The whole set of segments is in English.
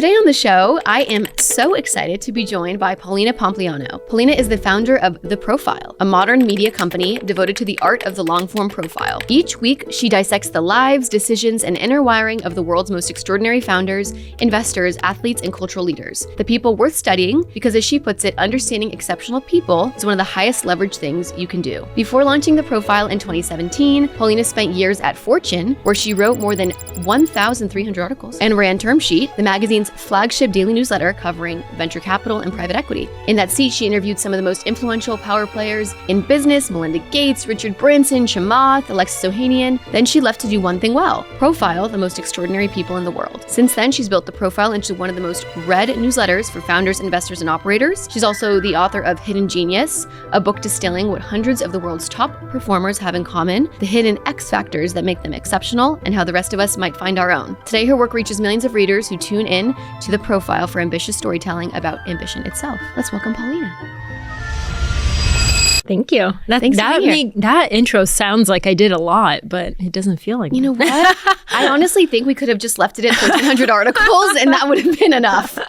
Today on the show, I am so excited to be joined by Polina Pompliano. Polina is the founder of The Profile, a modern media company devoted to the art of the long-form profile. Each week, she dissects the lives, decisions, and inner wiring of the world's most extraordinary founders, investors, athletes, and cultural leaders. The people worth studying because, as she puts it, understanding exceptional people is one of the highest leverage things you can do. Before launching The Profile in 2017, Polina spent years at Fortune, where she wrote more than 1,300 articles and ran Term Sheet, the magazine's flagship daily newsletter covering venture capital and private equity. In that seat, she interviewed some of the most influential power players in business: Melinda Gates, Richard Branson, Chamath, Alexis Ohanian. Then she left to do one thing well: profile the most extraordinary people in the world. Since then, she's built The Profile into one of the most read newsletters for founders, investors, and operators. She's also the author of Hidden Genius, a book distilling what hundreds of the world's top performers have in common, the hidden X factors that make them exceptional, and how the rest of us might find our own. Today, her work reaches millions of readers who tune in to The Profile for ambitious storytelling about ambition itself. Let's welcome Polina. Thank you. That intro sounds like I did a lot, but it doesn't feel like You know what? I honestly think we could have just left it at 1,300 articles and that would have been enough.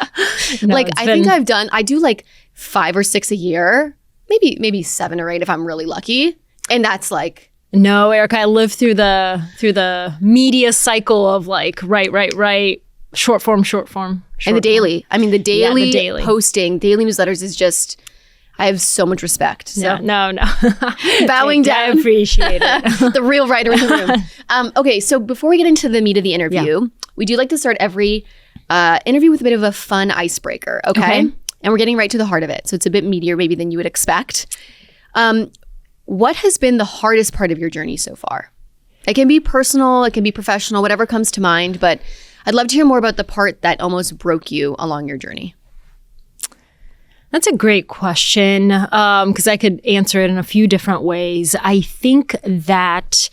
No, I do like 5 or 6 a year, maybe 7 or 8 if I'm really lucky. And that's like... No, Erica, I lived through the media cycle of like, write, short form. And the daily. I mean, the daily posting, daily newsletters is just... I have so much respect. So. No. Bowing down. I appreciate it. The real writer in the room. Okay, so before we get into the meat of the interview, we do like to start every interview with a bit of a fun icebreaker, okay? And we're getting right to the heart of it. So it's a bit meatier maybe than you would expect. What has been the hardest part of your journey so far? It can be personal, it can be professional, whatever comes to mind, but I'd love to hear more about the part that almost broke you along your journey. That's a great question, because I could answer it in a few different ways. I think that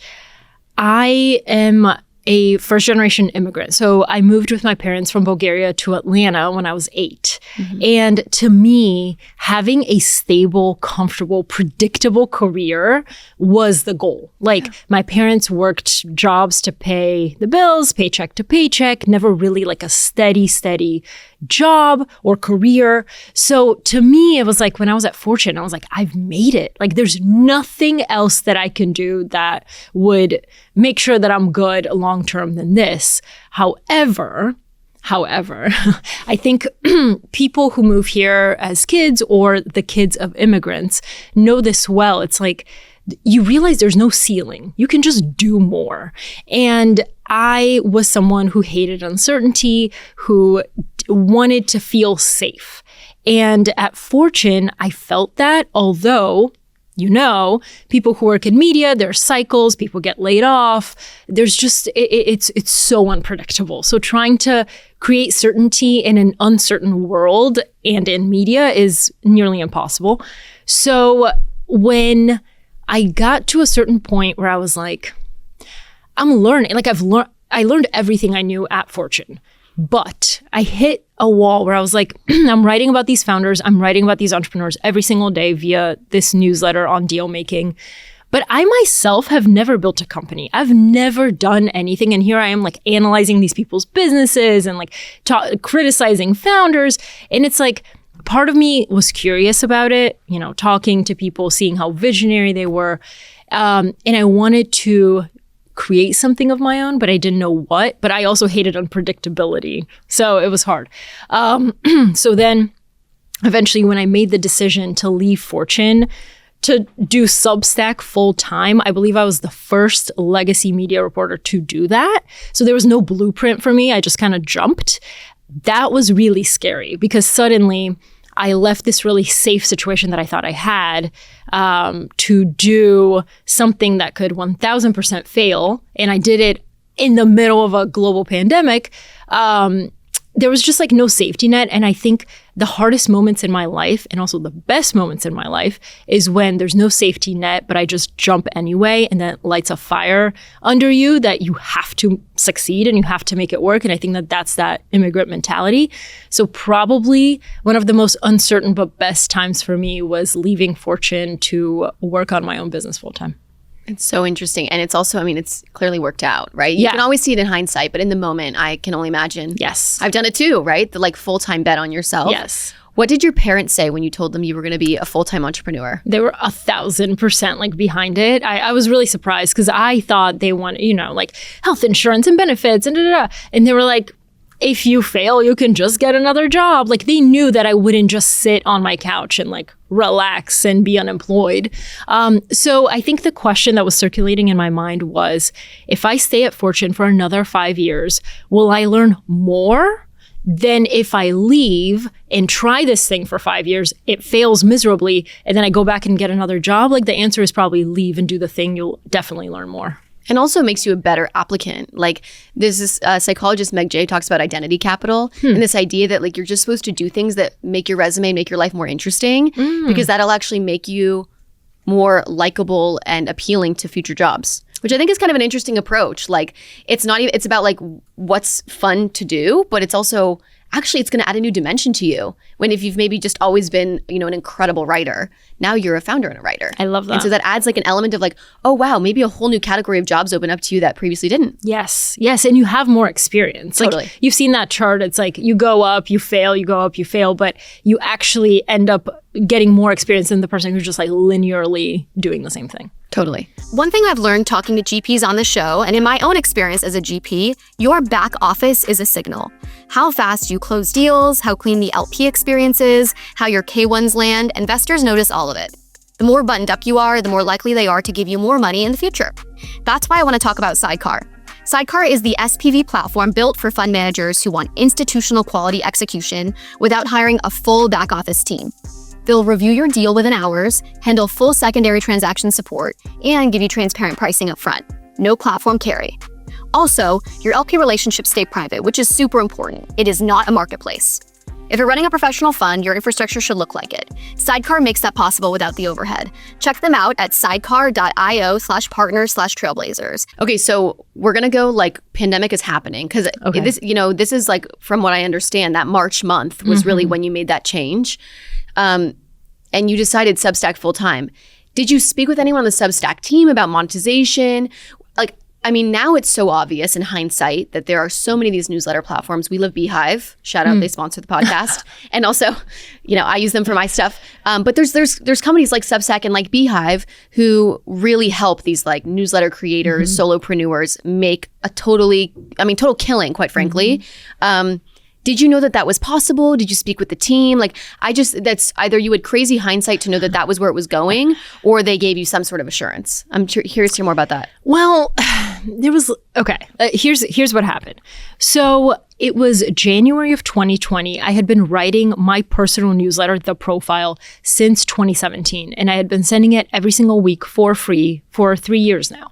I am a first-generation immigrant. So I moved with my parents from Bulgaria to Atlanta when I was 8. Mm-hmm. And to me, having a stable, comfortable, predictable career was the goal. Like, my parents worked jobs to pay the bills, paycheck to paycheck, never really like a steady job or career. So to me, it was like when I was at Fortune, I was like, I've made it. Like, there's nothing else that I can do that would make sure that I'm good long term than this. However, I think people who move here as kids or the kids of immigrants know this well. It's like you realize there's no ceiling. You can just do more. And I was someone who hated uncertainty, who wanted to feel safe. And at Fortune, I felt that, although, people who work in media, there are cycles, people get laid off. There's just, it's so unpredictable. So trying to create certainty in an uncertain world and in media is nearly impossible. So when I got to a certain point where I was like, I'm learning, like I learned everything I knew at Fortune. But I hit a wall where I was like, I'm writing about these founders, I'm writing about these entrepreneurs every single day via this newsletter on deal making. But I myself have never built a company. I've never done anything. And here I am like analyzing these people's businesses and like criticizing founders. And it's like, part of me was curious about it, talking to people, seeing how visionary they were. And I wanted to create something of my own, but I didn't know what. But I also hated unpredictability. So it was hard. So then eventually when I made the decision to leave Fortune to do Substack full time, I believe I was the first legacy media reporter to do that. So there was no blueprint for me. I just kind of jumped. That was really scary because suddenly I left this really safe situation that I thought I had to do something that could 1,000% fail. And I did it in the middle of a global pandemic. There was just like no safety net. And I think the hardest moments in my life and also the best moments in my life is when there's no safety net, but I just jump anyway and then it lights a fire under you that you have to succeed and you have to make it work. And I think that that's that immigrant mentality. So probably one of the most uncertain but best times for me was leaving Fortune to work on my own business full time. It's so interesting. And it's also, I mean, it's clearly worked out, right? You can always see it in hindsight, but in the moment, I can only imagine. Yes. I've done it too, right? The like full-time bet on yourself. Yes. What did your parents say when you told them you were going to be a full-time entrepreneur? They were 1,000% like behind it. I was really surprised because I thought they wanted, like health insurance and benefits and And they were like, if you fail, you can just get another job. Like they knew that I wouldn't just sit on my couch and like relax and be unemployed. So I think the question that was circulating in my mind was, if I stay at Fortune for another 5 years, will I learn more than if I leave and try this thing for 5 years, it fails miserably, and then I go back and get another job? Like the answer is probably leave and do the thing. You'll definitely learn more. And also makes you a better applicant. Like this is psychologist Meg Jay talks about identity capital and this idea that like you're just supposed to do things that make your resume, make your life more interesting because that'll actually make you more likable and appealing to future jobs, which I think is kind of an interesting approach. Like it's not even, it's about like what's fun to do, but it's also actually it's going to add a new dimension to you. When if you've maybe just always been, an incredible writer, now you're a founder and a writer. I love that. And so that adds like an element of like, oh wow, maybe a whole new category of jobs open up to you that previously didn't. Yes. And you have more experience. Totally. Like you've seen that chart. It's like you go up, you fail, you go up, you fail, but you actually end up getting more experience than the person who's just like linearly doing the same thing. Totally. One thing I've learned talking to GPs on the show, and in my own experience as a GP, your back office is a signal. How fast you close deals, how clean the LP experience is, how your K1s land, investors notice all of it. The more buttoned up you are, the more likely they are to give you more money in the future. That's why I want to talk about Sydecar. Sydecar is the SPV platform built for fund managers who want institutional quality execution without hiring a full back office team. They'll review your deal within hours, handle full secondary transaction support, and give you transparent pricing up front. No platform carry. Also, your LP relationships stay private, which is super important. It is not a marketplace. If you're running a professional fund, your infrastructure should look like it. Sydecar makes that possible without the overhead. Check them out at sidecar.io/partners/trailblazers. Okay, so we're going to go like pandemic is happening because this is like, from what I understand, that March month was really when you made that change. And you decided Substack full time. Did you speak with anyone on the Substack team about monetization? Like, I mean, now it's so obvious in hindsight that there are so many of these newsletter platforms. We love Beehiiv. Shout out, they sponsor the podcast. And also, I use them for my stuff. But there's companies like Substack and like Beehiiv who really help these like newsletter creators, solopreneurs make a total killing, quite frankly. Did you know that was possible? Did you speak with the team? Like, that's either you had crazy hindsight to know that was where it was going, or they gave you some sort of assurance. I'm curious to hear more about that. Well, here's what happened. So it was January of 2020. I had been writing my personal newsletter, The Profile, since 2017. And I had been sending it every single week for free for 3 years now.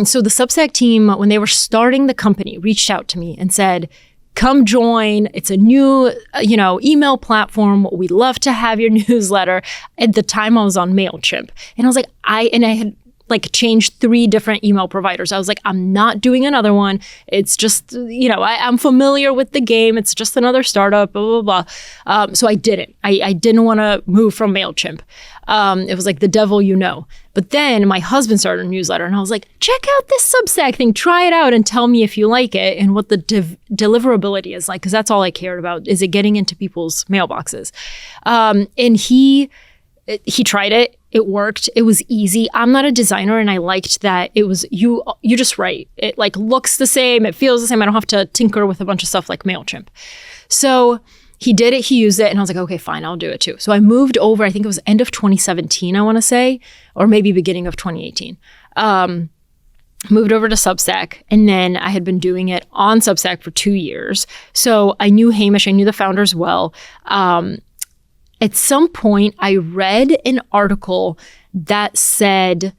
So the Substack team, when they were starting the company, reached out to me and said, come join. It's a new, email platform. We'd love to have your newsletter. At the time, I was on MailChimp. And I was like, I had like changed 3 different email providers. I was like, I'm not doing another one. It's just, I'm familiar with the game. It's just another startup, blah, blah, blah. So I didn't. I didn't want to move from MailChimp. It was like the devil But then my husband started a newsletter and I was like, check out this Substack thing, try it out and tell me if you like it and what the deliverability is like, because that's all I cared about. Is it getting into people's mailboxes? And he tried it. It worked. It was easy. I'm not a designer and I liked that it was, you just write. It like looks the same. It feels the same. I don't have to tinker with a bunch of stuff like MailChimp. So he did it, he used it, and I was like, okay, fine, I'll do it too. So I moved over, I think it was end of 2017, I want to say, or maybe beginning of 2018. Moved over to Substack, and then I had been doing it on Substack for 2 years. So I knew Hamish, I knew the founders well. At some point, I read an article that said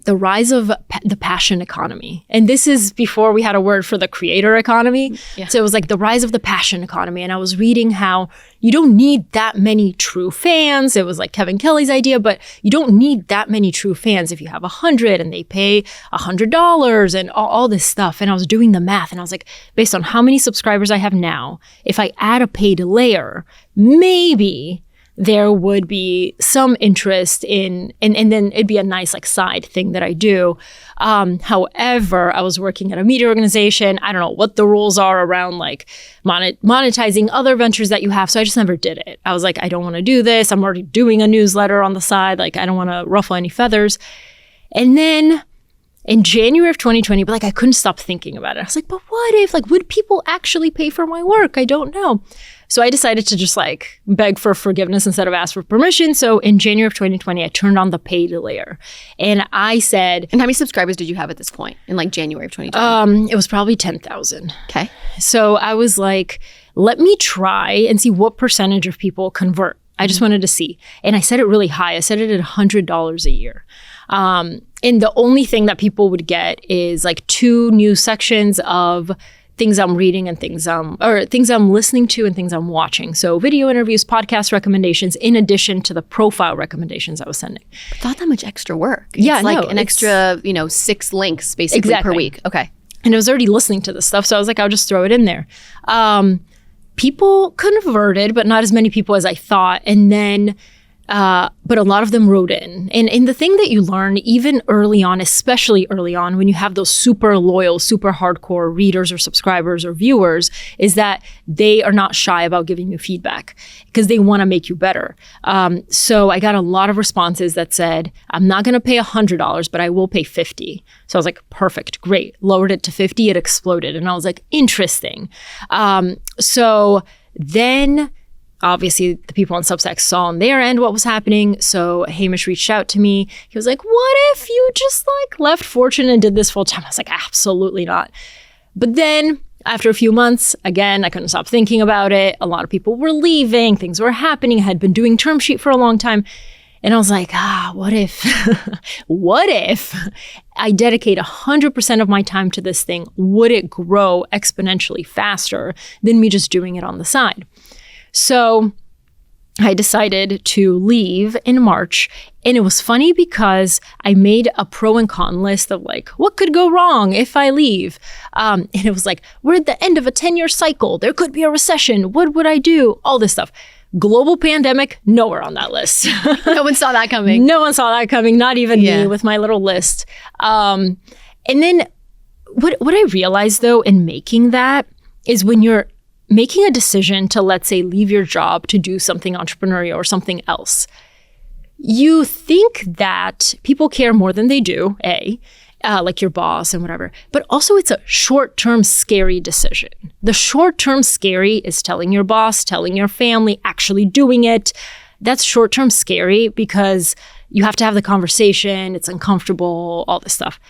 the rise of the passion economy. And this is before we had a word for the creator economy. Yeah. So it was like the rise of the passion economy. And I was reading how you don't need that many true fans. It was like Kevin Kelly's idea, but you don't need that many true fans if you have 100 and they pay $100 and all this stuff. And I was doing the math and I was like, based on how many subscribers I have now, if I add a paid layer, maybe there would be some interest in, and then it'd be a nice like side thing that I do. However, I was working at a media organization. I don't know what the rules are around like monetizing other ventures that you have. So I just never did it. I was like, I don't want to do this. I'm already doing a newsletter on the side. Like, I don't want to ruffle any feathers. And then in January of 2020, but like I couldn't stop thinking about it. I was like, but what if, like, would people actually pay for my work? I don't know. So I decided to just like beg for forgiveness instead of ask for permission. So in January of 2020, I turned on the paid layer. And I said... And how many subscribers did you have at this point in like January of 2020? It was probably 10,000. Okay. So I was like, let me try and see what percentage of people convert. I just wanted to see. And I set it really high. I set it at $100 a year. And the only thing that people would get is like 2 new sections of things I'm reading and things I'm listening to and things I'm watching. So video interviews, podcast recommendations, in addition to the profile recommendations I was sending. But not that much extra work. Yeah, it's like an extra, 6 links basically exactly per week. Okay. And I was already listening to this stuff. So I was like, I'll just throw it in there. People converted, but not as many people as I thought. And then but a lot of them wrote in. And the thing that you learn even early on, especially early on, when you have those super loyal, super hardcore readers or subscribers or viewers, is that they are not shy about giving you feedback because they want to make you better. So I got a lot of responses that said, I'm not going to pay $100, but I will pay $50. So I was like, perfect, great. Lowered it to $50, it exploded. And I was like, interesting. So then... Obviously, the people on Substack saw on their end what was happening. So Hamish reached out to me. He was like, what if you just like left Fortune and did this full time? I was like, absolutely not. But then after a few months, again, I couldn't stop thinking about it. A lot of people were leaving. Things were happening. I had been doing term sheet for a long time. And I was like, what if, what if I dedicate 100% of my time to this thing? Would it grow exponentially faster than me just doing it on the side? So I decided to leave in March. And it was funny because I made a pro and con list of like, what could go wrong if I leave? And it was like, we're at the end of a 10-year cycle. There could be a recession. What would I do? All this stuff. Global pandemic, nowhere on that list. No one saw that coming. No one saw that coming, not even me with my little list. And then what I realized though in making that is when you're making a decision to, let's say, leave your job to do something entrepreneurial or something else, you think that people care more than they do, like your boss and whatever, but also it's a short-term scary decision. The short-term scary is telling your boss, telling your family, actually doing it. That's short-term scary because you have to have the conversation, it's uncomfortable, all this stuff.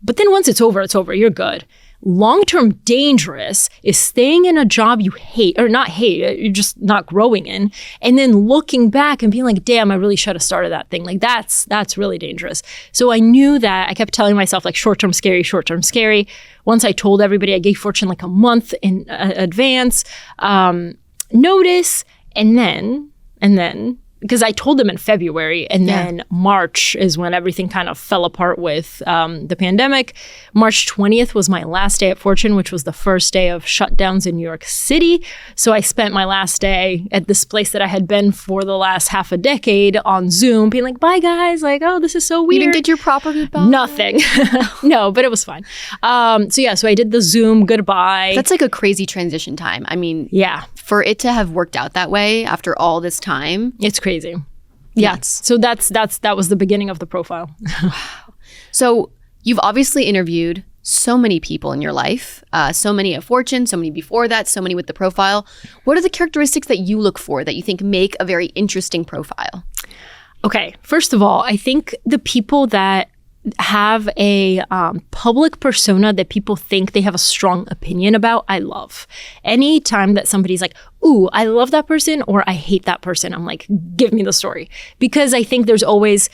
But then once it's over, you're good. Long-term dangerous is staying in a job you hate, or not hate, you're just not growing in, and then looking back and being like, damn, I really should have started that thing. Like that's really dangerous. So I knew that. I kept telling myself like short-term scary, short-term scary. Once I told everybody, I gave Fortune like a month in advance notice, and then because I told them in February, and then March is when everything kind of fell apart with the pandemic. March 20th was my last day at Fortune, which was the first day of shutdowns in New York City. So I spent my last day at this place that I had been for the last half a decade on Zoom, being like, bye guys, like, oh, this is so weird. You didn't get your proper goodbye? Nothing. No, but it was fine. So I did the Zoom goodbye. That's like a crazy transition time. I mean, for it to have worked out that way after all this time. It's crazy. Yeah. So that was the beginning of the profile. So you've obviously interviewed so many people in your life, so many at Fortune, so many before that, so many with the profile. What are the characteristics that you look for that you think make a very interesting profile? Okay. First of all, I think the people that have a public persona that people think they have a strong opinion about, I love. Anytime that somebody's like, ooh, I love that person or I hate that person, I'm like, give me the story. Because I think there's always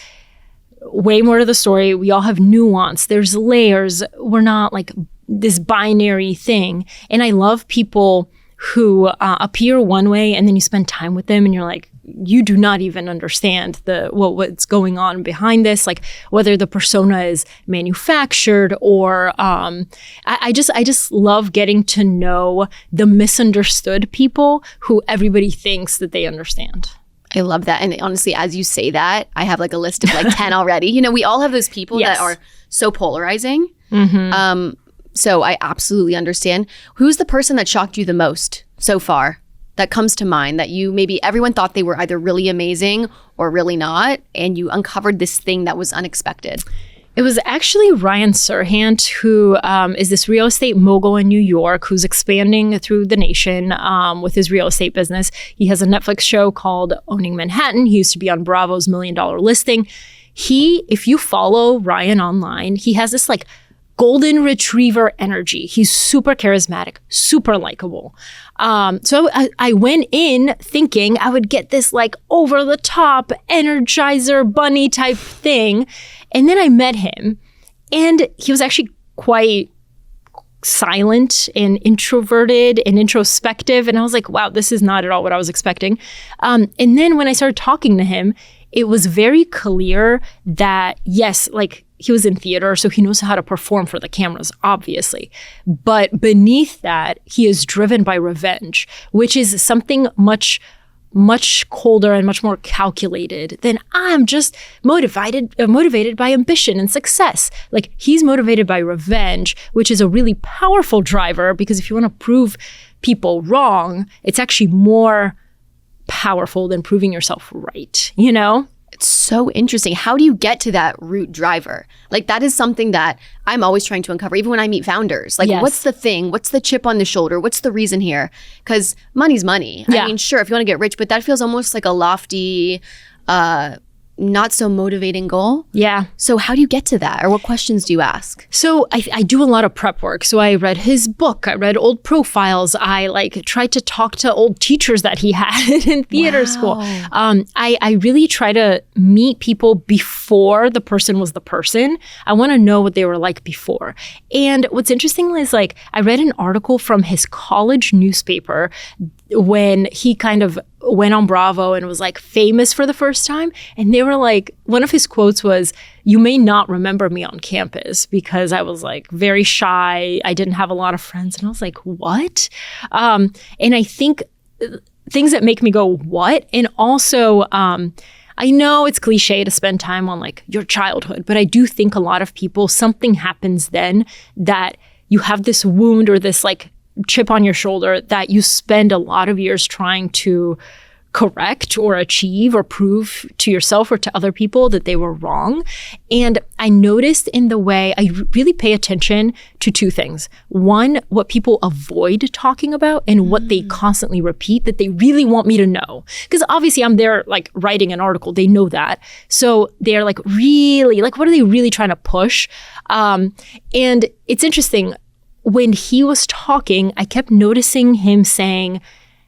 way more to the story. We all have nuance. There's layers. We're not like this binary thing. And I love people who appear one way and then you spend time with them and you're like, you do not even understand what's going on behind this, like whether the persona is manufactured or I just love getting to know the misunderstood people who everybody thinks that they understand. I love that. And honestly, as you say that, I have like a list of like 10 already. You know, we all have those people that are so polarizing. So I absolutely understand. Who's the person that shocked you the most so far that comes to mind that you maybe everyone thought they were either really amazing or really not, and you uncovered this thing that was unexpected? It was actually Ryan Serhant, who is this real estate mogul in New York who's expanding through the nation with his real estate business. He has a Netflix show called Owning Manhattan. He used to be on Bravo's $1 Million Listing. If you follow Ryan online, he has this like golden retriever energy. He's super charismatic, super likable. So I went in thinking I would get this like over the top energizer bunny type thing. And then I met him and he was actually quite silent and introverted and introspective. And I was like, wow, this is not at all what I was expecting. And then when I started talking to him, it was very clear that yes, like he was in theater, so he knows how to perform for the cameras, obviously. But beneath that, he is driven by revenge, which is something much colder and much more calculated than I'm just motivated by ambition and success. Like he's motivated by revenge, which is a really powerful driver because if you want to prove people wrong, it's actually more powerful than proving yourself right, you know? It's so interesting. How do you get to that root driver? Like that is something that I'm always trying to uncover, even when I meet founders. Like what's the thing? What's the chip on the shoulder? What's the reason here? Because money's money. Yeah. I mean, sure, if you want to get rich, but that feels almost like a lofty, not so motivating goal. Yeah. So how do you get to that? Or what questions do you ask? So I do a lot of prep work. So I read his book. I read old profiles. I like tried to talk to old teachers that he had in theater school. I really try to meet people before the person was the person. I want to know what they were like before. And what's interesting is like I read an article from his college newspaper when he kind of went on Bravo and was like famous for the first time. And they were like, one of his quotes was, "You may not remember me on campus," because I was like very shy. I didn't have a lot of friends. And I was like, what? And I think things that make me go, what? And also, I know it's cliche to spend time on like your childhood, but I do think a lot of people, something happens then that you have this wound or this like chip on your shoulder that you spend a lot of years trying to correct or achieve or prove to yourself or to other people that they were wrong. And I noticed in the way I really pay attention to two things. One, what people avoid talking about and what they constantly repeat that they really want me to know. Because obviously I'm there like writing an article. They know that. So they're like really, like what are they really trying to push? And it's interesting. When he was talking, I kept noticing him saying,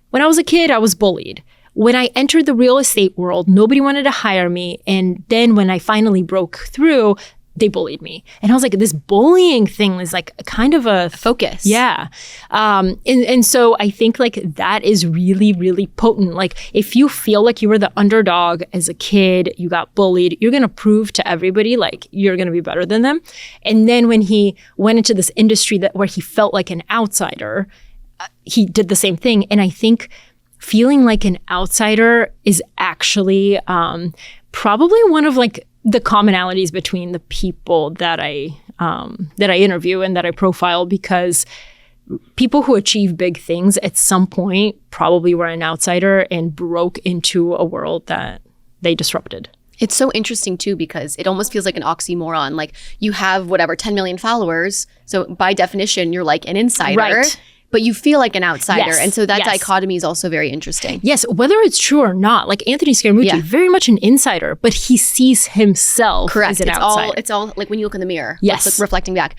when I was a kid, I was bullied. When I entered the real estate world, nobody wanted to hire me. And then when I finally broke through, they bullied me. And I was like, this bullying thing is like kind of a focus. Yeah. And so I think like that is really, really potent. Like if you feel like you were the underdog as a kid, you got bullied, you're going to prove to everybody like you're going to be better than them. And then when he went into this industry where he felt like an outsider, he did the same thing. And I think feeling like an outsider is actually probably one of like the commonalities between the people that I interview and that I profile, because people who achieve big things at some point probably were an outsider and broke into a world that they disrupted. It's so interesting too, because it almost feels like an oxymoron. Like you have whatever, 10 million followers. So by definition, you're like an insider. Right. But you feel like an outsider. Yes. And so that dichotomy is also very interesting. Yes, whether it's true or not. Like Anthony Scaramucci, very much an insider, but he sees himself as an outsider. It's all like when you look in the mirror. Yes. Like reflecting back.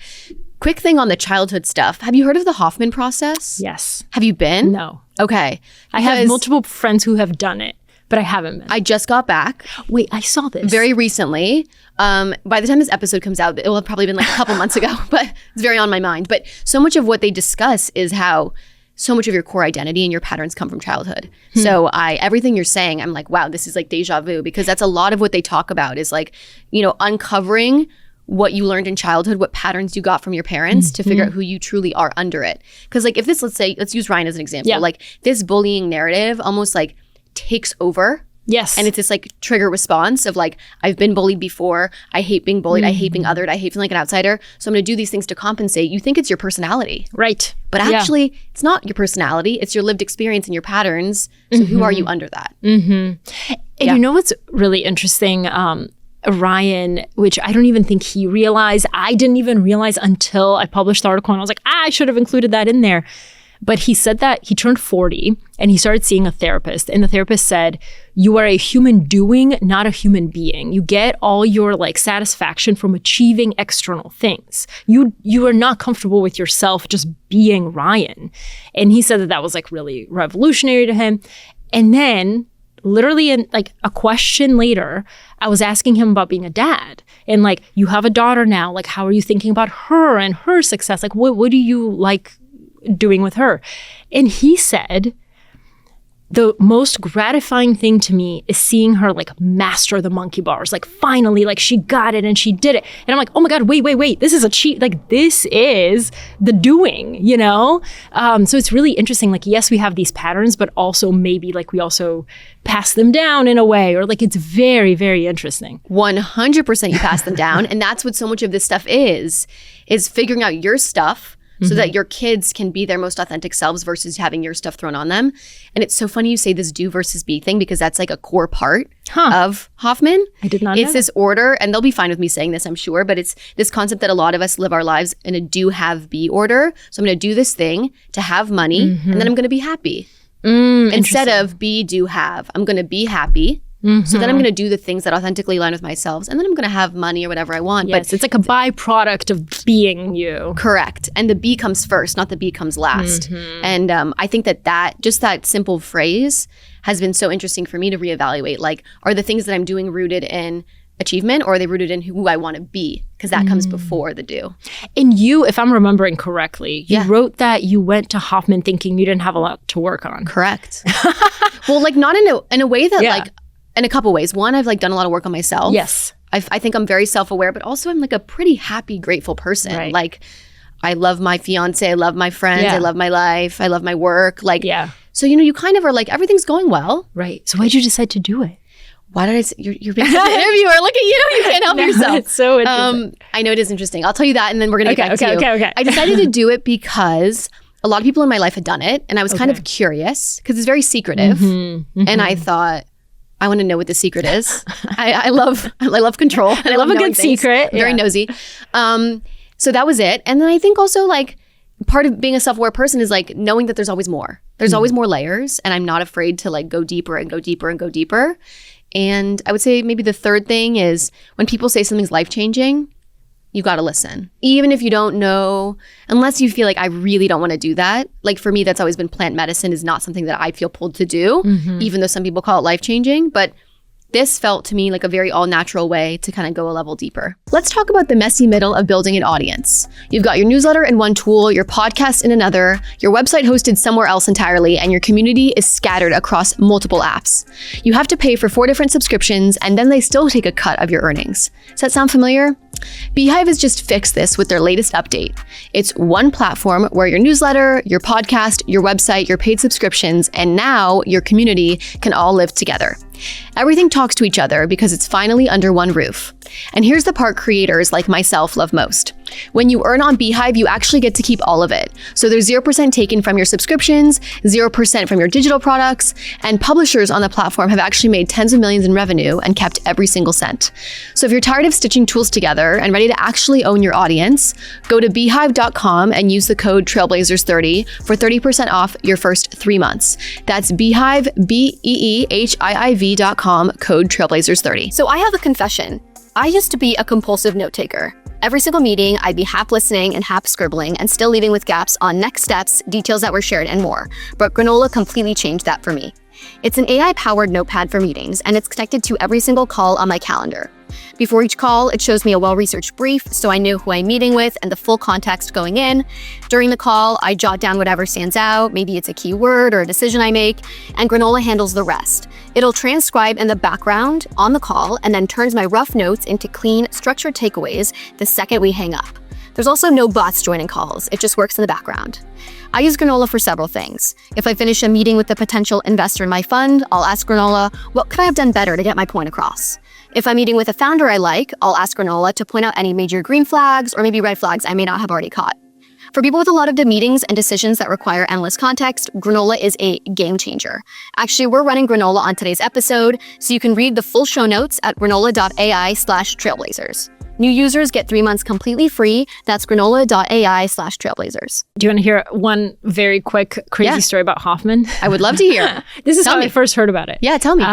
Quick thing on the childhood stuff. Have you heard of the Hoffman process? Yes. Have you been? No. Okay. I have multiple friends who have done it, but I haven't been. I just got back. Wait, I saw this. Very recently. By the time this episode comes out, it will have probably been like a couple months ago, but it's very on my mind. But so much of what they discuss is how so much of your core identity and your patterns come from childhood. So everything you're saying, I'm like, wow, this is like deja vu, because that's a lot of what they talk about is like, you know, uncovering what you learned in childhood, what patterns you got from your parents to figure out who you truly are under it. Because like if this, let's use Ryan as an example, like this bullying narrative almost like takes over Yes. And it's this like trigger response of like, I've been bullied before. I hate being bullied. I hate being othered. I hate feeling like an outsider. So I'm going to do these things to compensate. You think it's your personality. Right. But actually, it's not your personality. It's your lived experience and your patterns. So who are you under that? And you know what's really interesting? Ryan, which I don't even think he realized. I didn't even realize until I published the article, and I was like, I should have included that in there. But he said that he turned 40 and he started seeing a therapist. And the therapist said, you are a human doing, not a human being. You get all your like satisfaction from achieving external things. You are not comfortable with yourself just being Ryan. And he said that was like really revolutionary to him. And then literally in like a question later, I was asking him about being a dad. And like, you have a daughter now. Like, how are you thinking about her and her success? Like, what do you like doing with her? And he said, the most gratifying thing to me is seeing her like master the monkey bars. Like finally, like she got it and she did it. And I'm like, oh my God, wait. This is a cheat. Like this is the doing, you know? So it's really interesting. Like, yes, we have these patterns, but also maybe like we also pass them down in a way, or like it's very, very interesting. 100% you pass them down. And that's what so much of this stuff is figuring out your stuff so that your kids can be their most authentic selves versus having your stuff thrown on them. And it's so funny you say this do versus be thing, because that's like a core part of Hoffman. I did not know. It's this order, and they'll be fine with me saying this, I'm sure, but it's this concept that a lot of us live our lives in a do, have, be order. So I'm going to do this thing to have money, and then I'm going to be happy. Instead of be, do, have, I'm going to be happy. So then I'm going to do the things that authentically align with myself, and then I'm going to have money or whatever I want. Yes, but it's like a byproduct of being you. Correct. And the be comes first, not the be comes last. And I think that just that simple phrase has been so interesting for me to reevaluate. Like, are the things that I'm doing rooted in achievement, or are they rooted in who I want to be? Because that comes before the do. And you, if I'm remembering correctly, you wrote that you went to Hoffman thinking you didn't have a lot to work on. Correct. Well, like not in a way that like, in a couple ways. One, I've like done a lot of work on myself. Yes. I think I'm very self-aware, but also I'm like a pretty happy, grateful person. Right. Like, I love my fiance, I love my friends, I love my life, I love my work. Like, so, you know, you kind of are like, everything's going well. Right. So why'd you decide to do it? Why did I say, you're being an interviewer, look at you, you can't help yourself. It's so interesting. I know it is interesting. I'll tell you that, and then we're going to get back to you. Okay. I decided to do it because a lot of people in my life had done it, and I was kind of curious, because it's very secretive. And I thought, I want to know what the secret is. I love control. And I love a good secret. I'm very nosy. So that was it. And then I think also like part of being a self-aware person is like knowing that there's always more. There's always more layers, and I'm not afraid to like go deeper and go deeper and go deeper. And I would say maybe the third thing is when people say something's life-changing, you got to listen. Even if you don't know, unless you feel like I really don't want to do that. Like for me, that's always been plant medicine is not something that I feel pulled to do, even though some people call it life-changing. But this felt to me like a very all-natural way to kind of go a level deeper. Let's talk about the messy middle of building an audience. You've got your newsletter in one tool, your podcast in another, your website hosted somewhere else entirely, and your community is scattered across multiple apps. You have to pay for 4 different subscriptions, and then they still take a cut of your earnings. Does that sound familiar? Beehiiv has just fixed this with their latest update. It's one platform where your newsletter, your podcast, your website, your paid subscriptions, and now your community can all live together. Everything talks to each other because it's finally under one roof. And here's the part creators like myself love most. When you earn on Beehiiv, you actually get to keep all of it. So there's 0% taken from your subscriptions, 0% from your digital products, and publishers on the platform have actually made tens of millions in revenue and kept every single cent. So if you're tired of stitching tools together and ready to actually own your audience, go to beehiiv.com and use the code Trailblazers30 for 30% off your first 3 months. That's Beehiiv, BEEHIIV.com, code Trailblazers30. So I have a confession. I used to be a compulsive note taker. Every single meeting, I'd be half listening and half scribbling and still leaving with gaps on next steps, details that were shared, and more. But Granola completely changed that for me. It's an AI-powered notepad for meetings, and it's connected to every single call on my calendar. Before each call, it shows me a well-researched brief, so I know who I'm meeting with and the full context going in. During the call, I jot down whatever stands out, maybe it's a key word or a decision I make, and Granola handles the rest. It'll transcribe in the background on the call and then turns my rough notes into clean, structured takeaways the second we hang up. There's also no bots joining calls. It just works in the background. I use Granola for several things. If I finish a meeting with a potential investor in my fund, I'll ask Granola, what could I have done better to get my point across? If I'm meeting with a founder I like, I'll ask Granola to point out any major green flags or maybe red flags I may not have already caught. For people with a lot of meetings and decisions that require endless context, Granola is a game changer. Actually, we're running Granola on today's episode, so you can read the full show notes at granola.ai/trailblazers. New users get 3 months completely free. That's granola.ai/trailblazers. Do you want to hear one very quick, crazy story about Hoffman? I would love to hear. This is how I first heard about it. Yeah, tell me.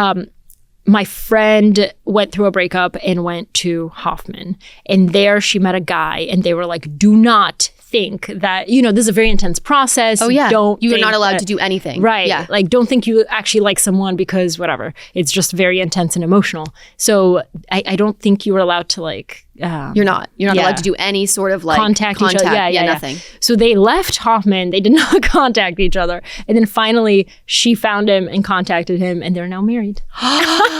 My friend went through a breakup and went to Hoffman. And there she met a guy and they were like, do not think that, this is a very intense process. Oh, yeah. You're not allowed that, to do anything. Right. Yeah. Like, don't think you actually like someone because whatever. It's just very intense and emotional. So I don't think you were allowed to you're not allowed to do any sort of contact each other. Yeah, nothing. So they left Hoffman. They did not contact each other. And then finally she found him and contacted him and they're now married. How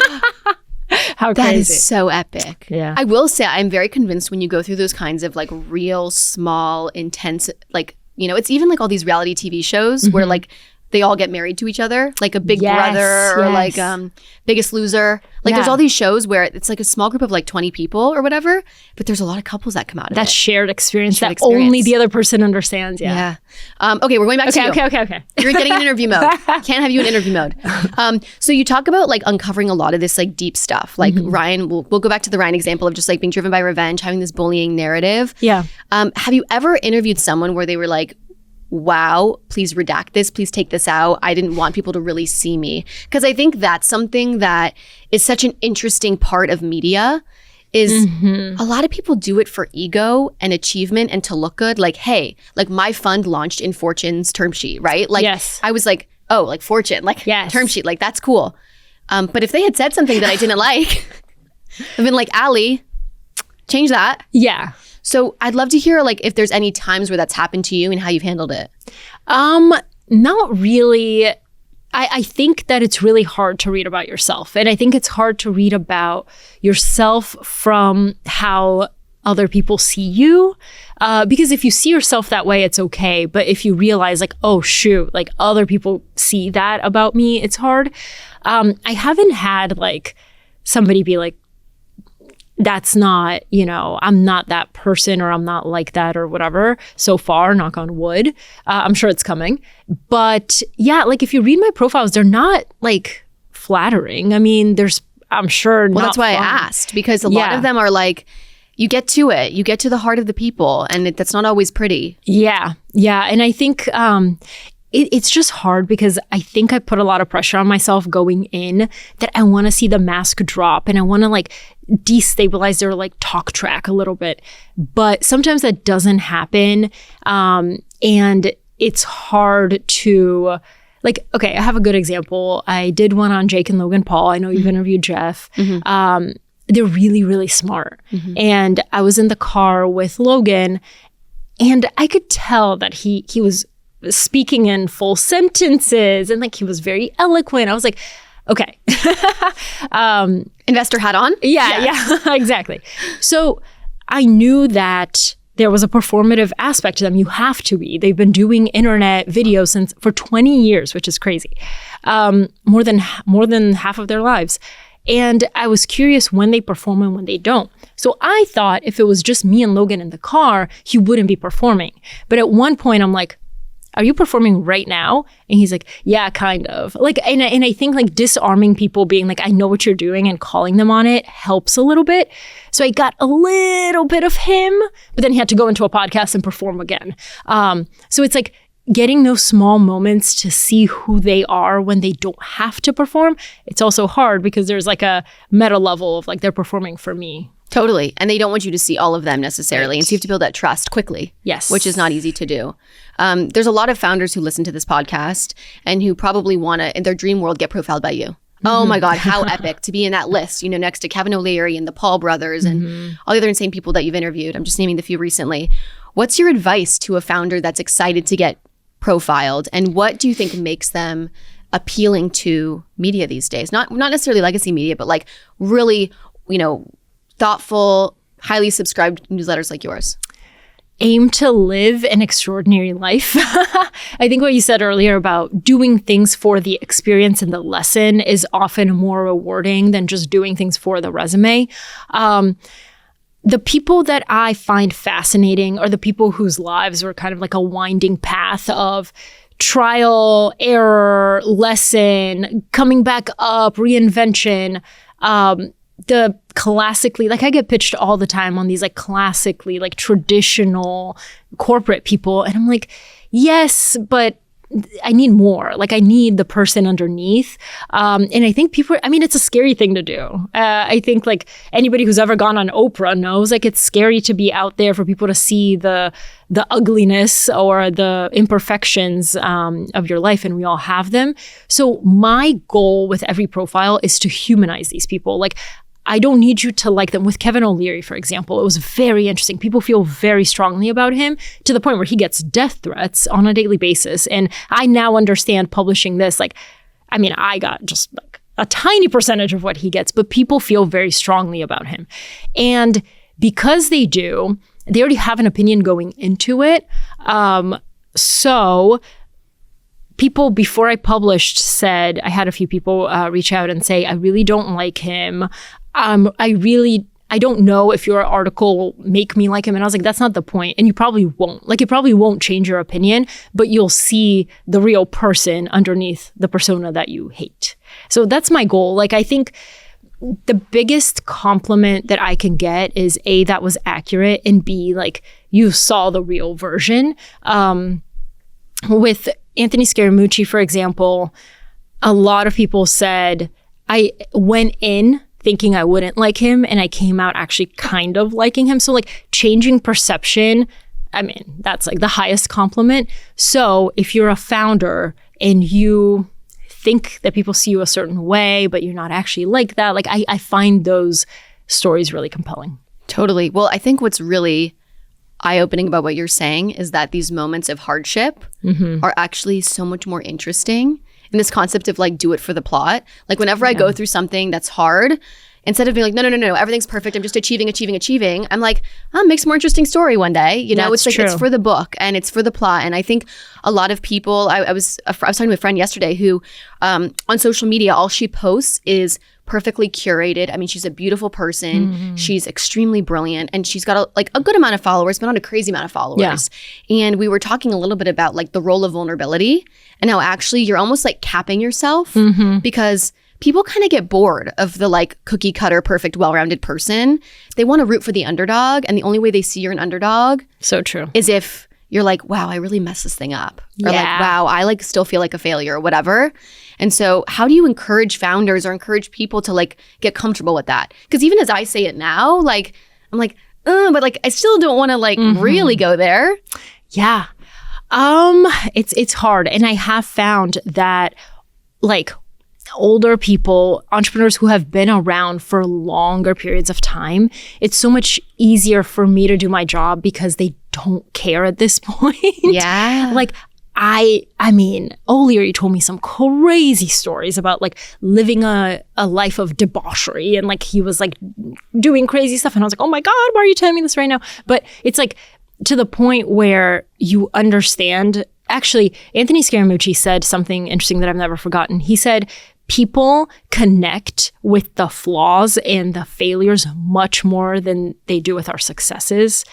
crazy. That is so epic. Yeah. I will say I'm very convinced when you go through those kinds of real small, intense, it's even all these reality TV shows where they all get married to each other, like a Big Brother or Biggest Loser. There's all these shows where it's a small group of 20 people or whatever, but there's a lot of couples that come out of that it. shared experience that only the other person understands. Yeah. Okay, we're going back to you. Okay. You're getting in interview mode. Can't have you in interview mode. So you talk about uncovering a lot of this deep stuff. Ryan, we'll go back to the Ryan example of just being driven by revenge, having this bullying narrative. Yeah. Have you ever interviewed someone where they were like, wow, please redact this, please take this out. I didn't want people to really see me. Because I think that's something that is such an interesting part of media is a lot of people do it for ego and achievement and to look good. Hey, my fund launched in Fortune's term sheet, right? Yes. I was Fortune, yes. Term sheet, that's cool. But if they had said something that I didn't like, I've been Ali, change that. Yeah. So I'd love to hear if there's any times where that's happened to you and how you've handled it. Not really. I think that it's really hard to read about yourself. And I think it's hard to read about yourself from how other people see you. Because if you see yourself that way, it's okay. But if you realize oh shoot, other people see that about me, it's hard. I haven't had somebody be that's not, I'm not that person or I'm not like that or whatever so far, knock on wood. I'm sure it's coming. But yeah, if you read my profiles, they're not flattering. I mean, I'm sure Well, not that's why fun. I asked because a lot of them are you get to it. You get to the heart of the people and that's not always pretty. Yeah. Yeah. And I think it's just hard because I think I put a lot of pressure on myself going in that I want to see the mask drop and I want to destabilize their talk track a little bit. But sometimes that doesn't happen. And it's hard to okay, I have a good example. I did one on Jake and Logan Paul. I know you've interviewed Jeff. They're really, really smart. And I was in the car with Logan and I could tell that he was speaking in full sentences and he was very eloquent. I was okay. Investor hat on? Yeah, exactly. So I knew that there was a performative aspect to them. You have to be. They've been doing internet videos for 20 years, which is crazy. More than half of their lives. And I was curious when they perform and when they don't. So I thought if it was just me and Logan in the car, he wouldn't be performing. But at one point I'm are you performing right now? And he's yeah, kind of. And I think disarming people being I know what you're doing and calling them on it helps a little bit. So I got a little bit of him, but then he had to go into a podcast and perform again. So it's getting those small moments to see who they are when they don't have to perform. It's also hard because there's a meta level of they're performing for me. Totally. And they don't want you to see all of them necessarily. Right. And so you have to build that trust quickly. Yes. Which is not easy to do. There's a lot of founders who listen to this podcast and who probably want to, in their dream world, get profiled by you. Oh my God, how epic to be in that list, next to Kevin O'Leary and the Paul brothers and all the other insane people that you've interviewed. I'm just naming the few recently. What's your advice to a founder that's excited to get profiled? And what do you think makes them appealing to media these days? Not necessarily legacy media, but really, thoughtful, highly subscribed newsletters like yours. aim to live an extraordinary life. I think what you said earlier about doing things for the experience and the lesson is often more rewarding than just doing things for the resume. The people that I find fascinating are the people whose lives are kind of like a winding path of trial, error, lesson, coming back up, reinvention. The classically, like I get pitched all the time on these like classically like traditional corporate people. And I'm like, yes, but I need more. Like I need the person underneath. And I think people, I mean, it's a scary thing to do. I think like anybody who's ever gone on Oprah knows like it's scary to be out there for people to see the ugliness or the imperfections of your life, and we all have them. So my goal with every profile is to humanize these people. Like I don't need you to like them. With Kevin O'Leary, for example, it was very interesting. People feel very strongly about him to the point where he gets death threats on a daily basis. And I now understand publishing this. Like, I mean, I got just like a tiny percentage of what he gets, but people feel very strongly about him. And because they do, they already have an opinion going into it. So people before I published said, I had a few people reach out and say, I really don't like him. I don't know if your article will make me like him. And I was like, that's not the point. And you probably won't. Like, it probably won't change your opinion, but you'll see the real person underneath the persona that you hate. So that's my goal. Like, I think the biggest compliment that I can get is A, that was accurate, and B, like, you saw the real version. With Anthony Scaramucci, for example, a lot of people said, I went in thinking I wouldn't like him, and I came out actually kind of liking him. So like changing perception, I mean, that's like the highest compliment. So if you're a founder and you think that people see you a certain way, but you're not actually like that, like I find those stories really compelling. Totally. Well, I think what's really eye-opening about what you're saying is that these moments of hardship are actually so much more interesting. And this concept of like, do it for the plot. Like whenever I go through something that's hard, instead of being like, no, everything's perfect, I'm just achieving. I'm like, make some more interesting story one day. You know, it's like, it's for the book and it's for the plot. And I think a lot of people, I was talking to a friend yesterday who on social media, all she posts is perfectly curated. I mean, she's a beautiful person. She's extremely brilliant, and she's got a good amount of followers, but not a crazy amount of followers. Yeah. And we were talking a little bit about like the role of vulnerability and how actually you're almost like capping yourself because people kind of get bored of the like cookie cutter, perfect, well-rounded person. They want to root for the underdog, and the only way they see you're an underdog so true is if you're like, wow, I really messed this thing up. Or like, wow, I like still feel like a failure or whatever. And so how do you encourage founders or encourage people to like get comfortable with that? Because even as I say it now, like, I'm like, but like, I still don't want to like really go there. Yeah. It's hard. And I have found that like older people, entrepreneurs who have been around for longer periods of time, it's so much easier for me to do my job because they don't care at this point. Yeah. Like I mean, O'Leary told me some crazy stories about like living a life of debauchery, and like he was like doing crazy stuff. And I was like, oh my God, why are you telling me this right now? But it's like to the point where you understand. Actually, Anthony Scaramucci said something interesting that I've never forgotten. He said, people connect with the flaws and the failures much more than they do with our successes.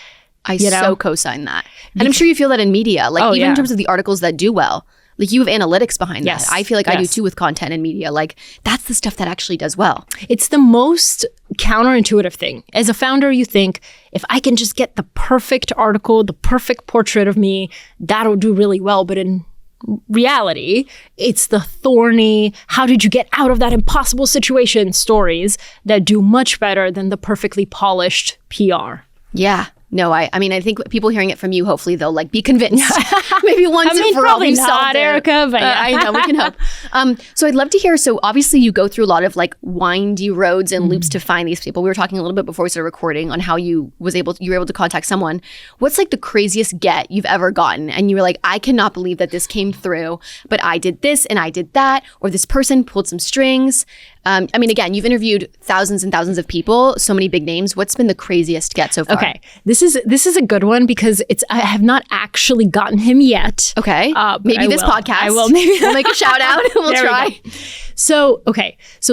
I so co-sign that. And I'm sure you feel that in media, like even in terms of the articles that do well, like you have analytics behind that. I feel like I do too with content and media. Like that's the stuff that actually does well. It's the most counterintuitive thing. As a founder, you think if I can just get the perfect article, the perfect portrait of me, that'll do really well. But in reality, it's the thorny, how did you get out of that impossible situation stories that do much better than the perfectly polished PR. Yeah. No, I mean, I think people hearing it from you, hopefully they'll like be convinced. Maybe once and for all, you solved it, Erica, but I know, we can hope. So I'd love to hear. So obviously, you go through a lot of like windy roads and loops to find these people. We were talking a little bit before we started recording on how you were able to contact someone. What's like the craziest get you've ever gotten? And you were like, I cannot believe that this came through, but I did this and I did that, or this person pulled some strings. I mean, again, you've interviewed thousands and thousands of people, so many big names. What's been the craziest get so far? Okay, this This is a good one because I have not actually gotten him yet. Okay. Maybe this podcast. I will. Maybe we'll make a shout out and we'll try. So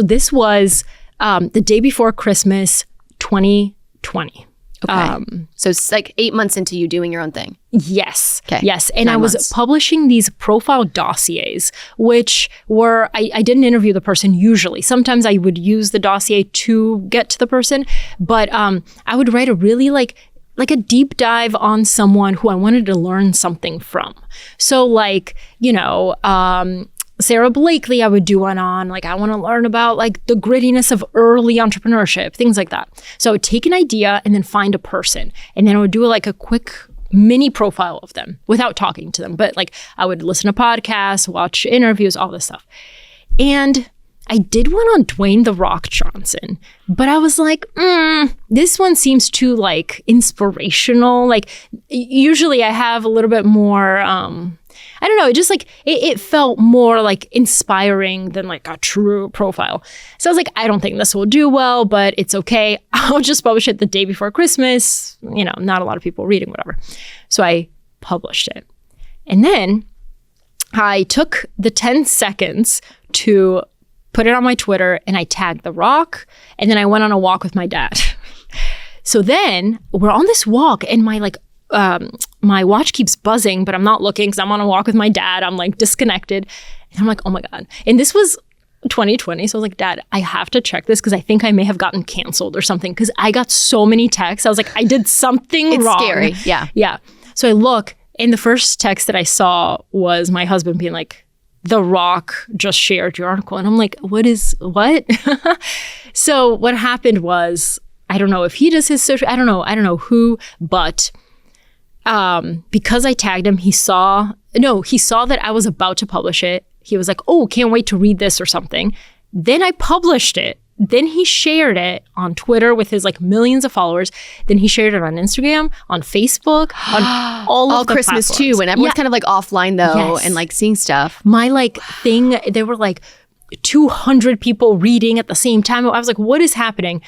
this was the day before Christmas 2020. Okay. So it's like 8 months into you doing your own thing. Yes. Okay. Yes. And 9 I was months. publishing these profile dossiers, which were, I didn't interview the person usually. Sometimes I would use the dossier to get to the person, but I would write a really like a deep dive on someone who I wanted to learn something from. So like, Sarah Blakely, I would do one on, like, I want to learn about like the grittiness of early entrepreneurship, things like that. So I would take an idea and then find a person. And then I would do like a quick mini profile of them without talking to them. But like I would listen to podcasts, watch interviews, all this stuff. And I did one on Dwayne "The Rock" Johnson, but I was like, this one seems too like inspirational. Like usually I have a little bit more, I don't know, it just like, it felt more like inspiring than like a true profile. So I was like, I don't think this will do well, but it's okay. I'll just publish it the day before Christmas. Not a lot of people reading, whatever. So I published it. And then I took the 10 seconds to put it on my Twitter and I tagged The Rock. And then I went on a walk with my dad. So then we're on this walk and my watch keeps buzzing, but I'm not looking because I'm on a walk with my dad. I'm like disconnected. And I'm like, oh my God. And this was 2020. So I was like, Dad, I have to check this because I think I may have gotten canceled or something because I got so many texts. I was like, I did something wrong. It's scary. Yeah. Yeah. So I look and the first text that I saw was my husband being like, The Rock just shared your article. And I'm like, what? So what happened was, I don't know if he does his social, I don't know who, but because I tagged him, he saw that I was about to publish it. He was like, oh, can't wait to read this or something. Then I published it. Then he shared it on Twitter with his like millions of followers. Then he shared it on Instagram, on Facebook, on all the Christmas platforms. too, when everyone's kind of like offline though, and like seeing stuff. My like thing, there were like 200 people reading at the same time. I was like, what is happening?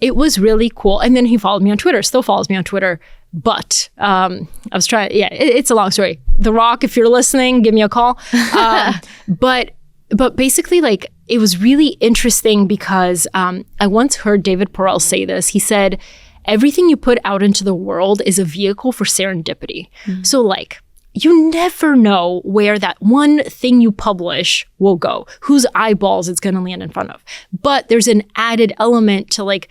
It was really cool. And then he followed me on Twitter, still follows me on Twitter. But I was trying, it's a long story. The Rock, if you're listening, give me a call. But basically, like, it was really interesting because I once heard David Perel say this. He said, everything you put out into the world is a vehicle for serendipity. Mm-hmm. So like, you never know where that one thing you publish will go, whose eyeballs it's going to land in front of. But there's an added element to like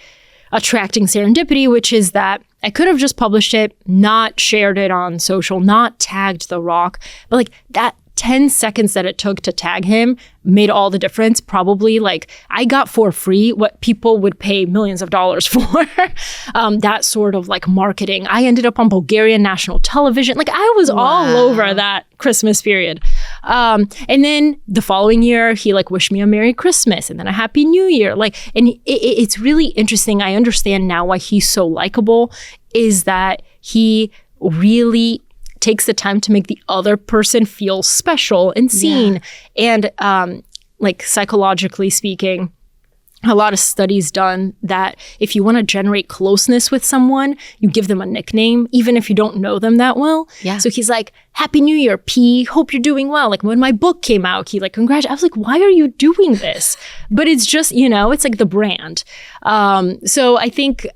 attracting serendipity, which is that I could have just published it, not shared it on social, not tagged The Rock, but like that 10 seconds that it took to tag him made all the difference. Probably like I got for free what people would pay millions of dollars for. That sort of like marketing. I ended up on Bulgarian national television. Like I was all over that Christmas period. And then the following year, he like wished me a Merry Christmas and then a Happy New Year. Like, and it's really interesting. I understand now why he's so likable is that he really takes the time to make the other person feel special and seen. Yeah. And like psychologically speaking, a lot of studies done that if you want to generate closeness with someone, you give them a nickname, even if you don't know them that well. Yeah. So he's like, Happy New Year, P. Hope you're doing well. Like when my book came out, he like, congratulations. I was like, why are you doing this? But it's just, it's like the brand. So I think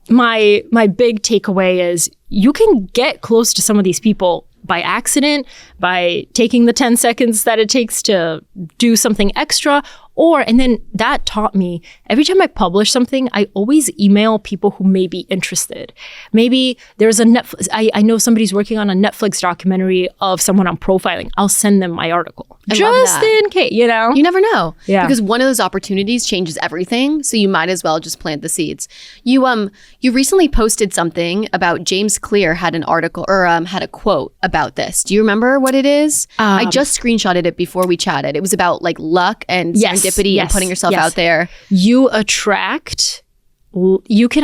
my big takeaway is you can get close to some of these people by accident, by taking the 10 seconds that it takes to do something extra. And then that taught me every time I publish something, I always email people who may be interested. Maybe there's a Netflix, I know somebody's working on a Netflix documentary of someone I'm profiling. I'll send them my article. Just in case, You never know. Yeah. Because one of those opportunities changes everything. So you might as well just plant the seeds. You recently posted something about James Clear had an article or had a quote about this. Do you remember what it is? I just screenshotted it before we chatted. It was about like luck and serendipity and putting yourself out there. You can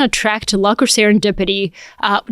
attract luck or serendipity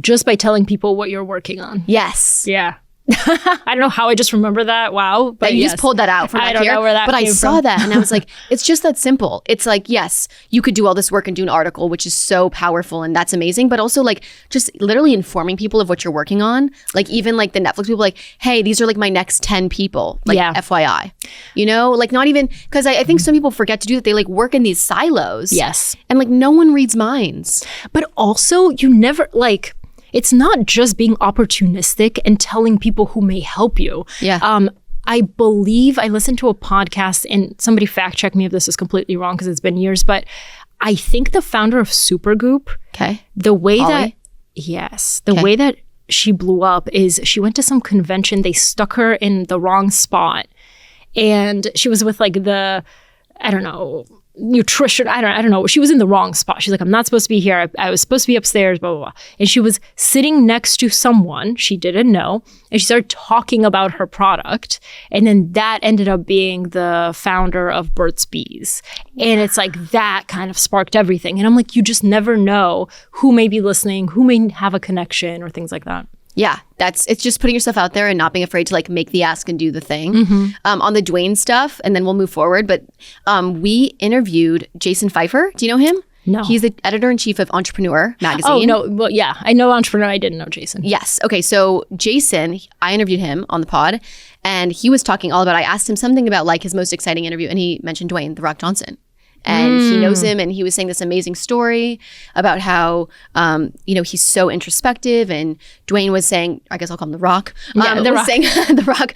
just by telling people what you're working on. Yes. Yeah. I don't know how I just remember that. Wow. But you just pulled that out from I don't know where that But I came saw from. that and I was like, it's just that simple. It's like, yes, you could do all this work and do an article, which is so powerful and that's amazing. But also like just literally informing people of what you're working on. Like even like the Netflix people like, hey, these are like my next 10 people, like FYI. You know, like not even, because I think some people forget to do that. They like work in these silos. Yes. And like no one reads minds. But also you never like, it's not just being opportunistic and telling people who may help you. Yeah. I believe I listened to a podcast and somebody fact check me if this is completely wrong because it's been years, but I think the founder of Supergoop, the way Holly? way that she blew up is she went to some convention, they stuck her in the wrong spot and she was with like the, I don't know, nutrition. I don't know. She was in the wrong spot. She's like, I'm not supposed to be here. I was supposed to be upstairs, blah, blah, blah. And she was sitting next to someone she didn't know. And she started talking about her product. And then that ended up being the founder of Burt's Bees. And it's like that kind of sparked everything. And I'm like, you just never know who may be listening, who may have a connection or things like that. Yeah, it's just putting yourself out there and not being afraid to like make the ask and do the thing. On the Dwayne stuff, and then we'll move forward. But we interviewed Jason Pfeiffer. Do you know him? No. He's the editor-in-chief of Entrepreneur magazine. Oh, no. Well, yeah. I know Entrepreneur. I didn't know Jason. Yes. Okay. So Jason, I interviewed him on the pod and he was talking all about, I asked him something about like his most exciting interview and he mentioned Dwayne The Rock Johnson. And he knows him and he was saying this amazing story about how, he's so introspective and Dwayne was saying, I guess I'll call him The Rock. The Rock. Saying, The Rock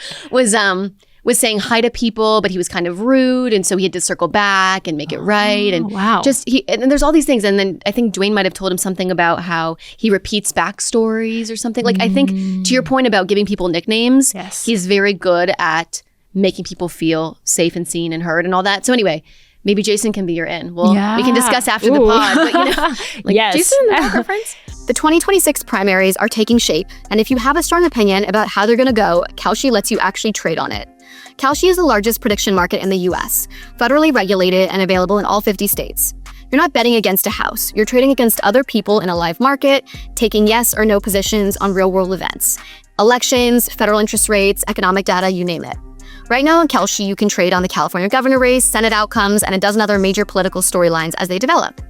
was saying hi to people, but he was kind of rude. And so he had to circle back and make it right. And wow. And there's all these things. And then I think Dwayne might have told him something about how he repeats backstories or something. Like I think to your point about giving people nicknames, he's very good at making people feel safe and seen and heard and all that. So anyway, maybe Jason can be your in. Well, we can discuss after the pod. But, Jason and the Rock are friends. The 2026 primaries are taking shape, and if you have a strong opinion about how they're going to go, Kalshi lets you actually trade on it. Kalshi is the largest prediction market in the US, federally regulated and available in all 50 states. You're not betting against a house. You're trading against other people in a live market, taking yes or no positions on real-world events. Elections, federal interest rates, economic data, you name it. Right now on Kalshi, you can trade on the California governor race, Senate outcomes, and a dozen other major political storylines as they develop.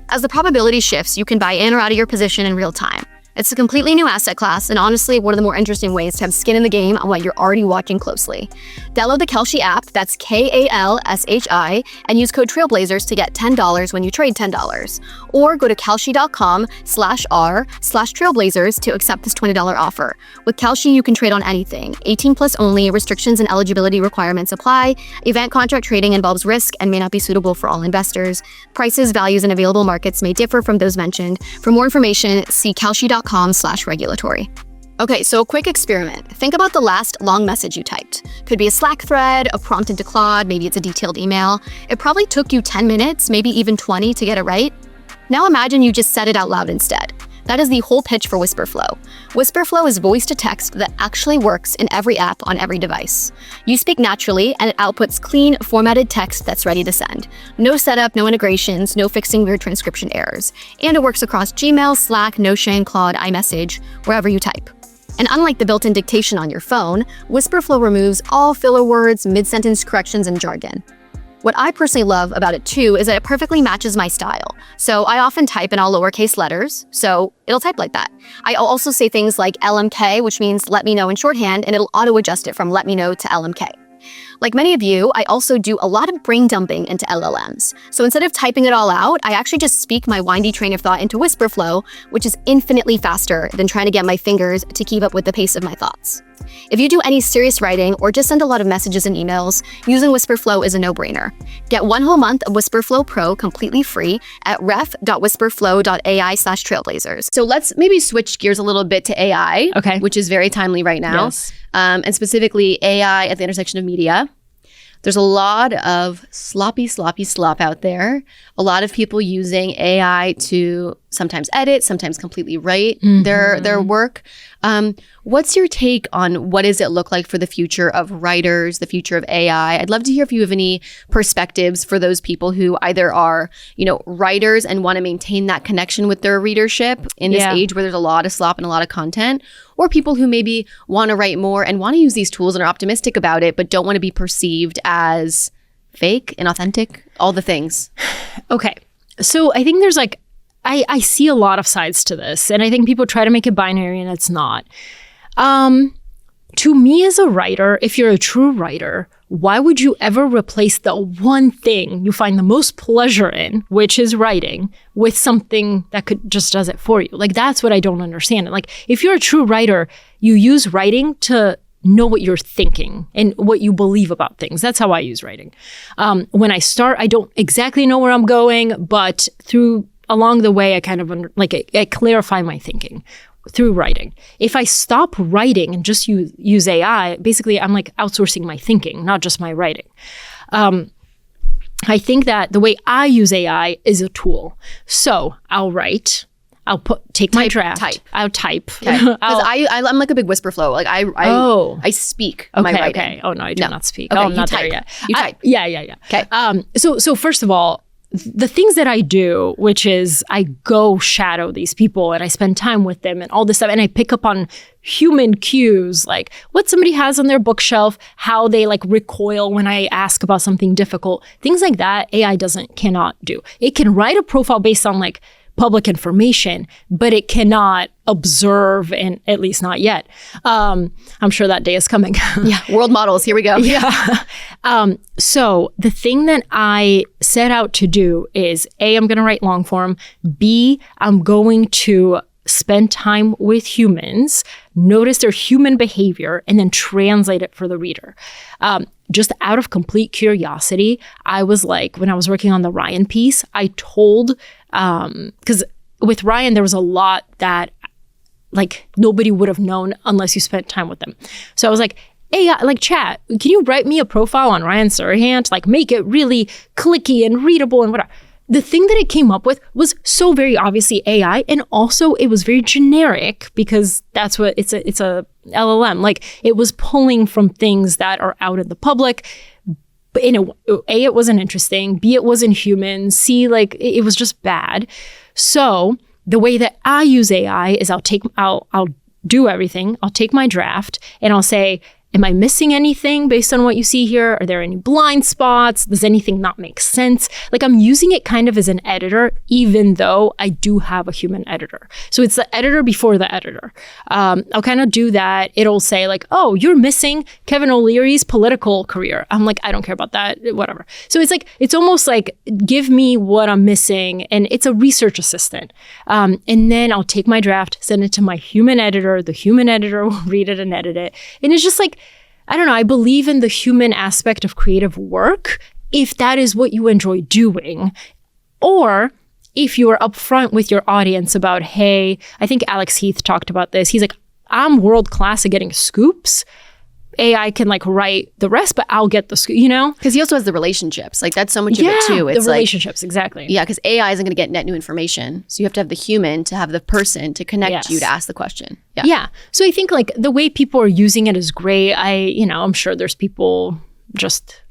As the probability shifts, you can buy in or out of your position in real time. It's a completely new asset class, and honestly, one of the more interesting ways to have skin in the game on what you're already watching closely. Download the Kalshi app, that's Kalshi, and use code Trailblazers to get $10 when you trade $10. Or go to kalshi.com/r/trailblazers to accept this $20 offer. With Kalshi, you can trade on anything. 18 plus only, restrictions and eligibility requirements apply. Event contract trading involves risk and may not be suitable for all investors. Prices, values, and available markets may differ from those mentioned. For more information, see kalshi.com/regulatory. Okay, so a quick experiment. Think about the last long message you typed. Could be a Slack thread, a prompt into Claude, maybe it's a detailed email. It probably took you 10 minutes, maybe even 20 to get it right. Now imagine you just said it out loud instead. That is the whole pitch for Wispr Flow. Wispr Flow is voice to text that actually works in every app on every device. You speak naturally and it outputs clean, formatted text that's ready to send. No setup, no integrations, no fixing weird transcription errors. And it works across Gmail, Slack, Notion, Claude, iMessage, wherever you type. And unlike the built-in dictation on your phone, Wispr Flow removes all filler words, mid-sentence corrections, and jargon. What I personally love about it too is that it perfectly matches my style. So I often type in all lowercase letters, so it'll type like that. I'll also say things like LMK, which means let me know in shorthand, and it'll auto-adjust it from let me know to LMK. Like many of you, I also do a lot of brain dumping into LLMs. So instead of typing it all out, I actually just speak my windy train of thought into Wispr Flow, which is infinitely faster than trying to get my fingers to keep up with the pace of my thoughts. If you do any serious writing or just send a lot of messages and emails, using Wispr Flow is a no-brainer. Get 1 whole month of Wispr Flow Pro completely free at ref.wisprflow.ai/trailblazers. So let's maybe switch gears a little bit to AI, okay, which is very timely right now. Yes. And specifically AI at the intersection of media. There's a lot of sloppy slop out there. A lot of people using AI to sometimes edit, sometimes completely write their work. What's your take on what does it look like for the future of writers, the future of AI? I'd love to hear if you have any perspectives for those people who either are, writers and want to maintain that connection with their readership in this age where there's a lot of slop and a lot of content, or people who maybe want to write more and want to use these tools and are optimistic about it, but don't want to be perceived as fake, inauthentic, all the things. Okay. So I think there's I see a lot of sides to this, and I think people try to make it binary and it's not. To me as a writer, if you're a true writer, why would you ever replace the one thing you find the most pleasure in, which is writing, with something that just does it for you? That's what I don't understand. If you're a true writer, you use writing to know what you're thinking and what you believe about things. That's how I use writing. When I start, I don't exactly know where I'm going, but along the way, I kind of I clarify my thinking through writing. If I stop writing and just use AI, basically I'm outsourcing my thinking, not just my writing. I think that the way I use AI is a tool. So I'll write. I'll take my draft. I'll type. Okay. I'm like a big Wispr Flow. I speak my writing. Okay. Oh no, I do not speak. Okay, I'm not type. there yet. You type. Yeah. Okay. So first of all, the things that I do, which is I go shadow these people and I spend time with them and all this stuff, and I pick up on human cues, like what somebody has on their bookshelf, how they recoil when I ask about something difficult, things like that. AI cannot do. It can write a profile based on public information, but it cannot observe, and at least not yet. I'm sure that day is coming. Yeah, world models, here we go. Yeah. So the thing that I set out to do is A, I'm going to write long form. B, I'm going to spend time with humans, notice their human behavior, and then translate it for the reader. Just out of complete curiosity, I was when I was working on the Ryan piece, I told, because with Ryan, there was a lot that nobody would have known unless you spent time with them. So I was hey, chat, can you write me a profile on Ryan Serhant? Make it really clicky and readable and whatever. The thing that it came up with was so very obviously AI, and also it was very generic because that's what it's a LLM. It was pulling from things that are out in the public. But A, it wasn't interesting. B, it wasn't human. C, it was just bad. So the way that I use AI is I'll do everything. I'll take my draft and I'll say, am I missing anything based on what you see here? Are there any blind spots? Does anything not make sense? I'm using it kind of as an editor, even though I do have a human editor. So it's the editor before the editor. I'll kind of do that. It'll say oh, you're missing Kevin O'Leary's political career. I'm I don't care about that, whatever. So it's almost give me what I'm missing. And it's a research assistant. And then I'll take my draft, send it to my human editor. The human editor will read it and edit it. And it's just I don't know, I believe in the human aspect of creative work if that is what you enjoy doing. Or if you are upfront with your audience about, hey, I think Alex Heath talked about this. He's I'm world class at getting scoops. AI can write the rest, but I'll get the scoop, Because he also has the relationships. That's so much of it too. It's the relationships, exactly. Yeah, because AI isn't going to get net new information. So you have to have the human to have the person to connect you to ask the question. Yeah. So I think the way people are using it is great. I'm sure there's people just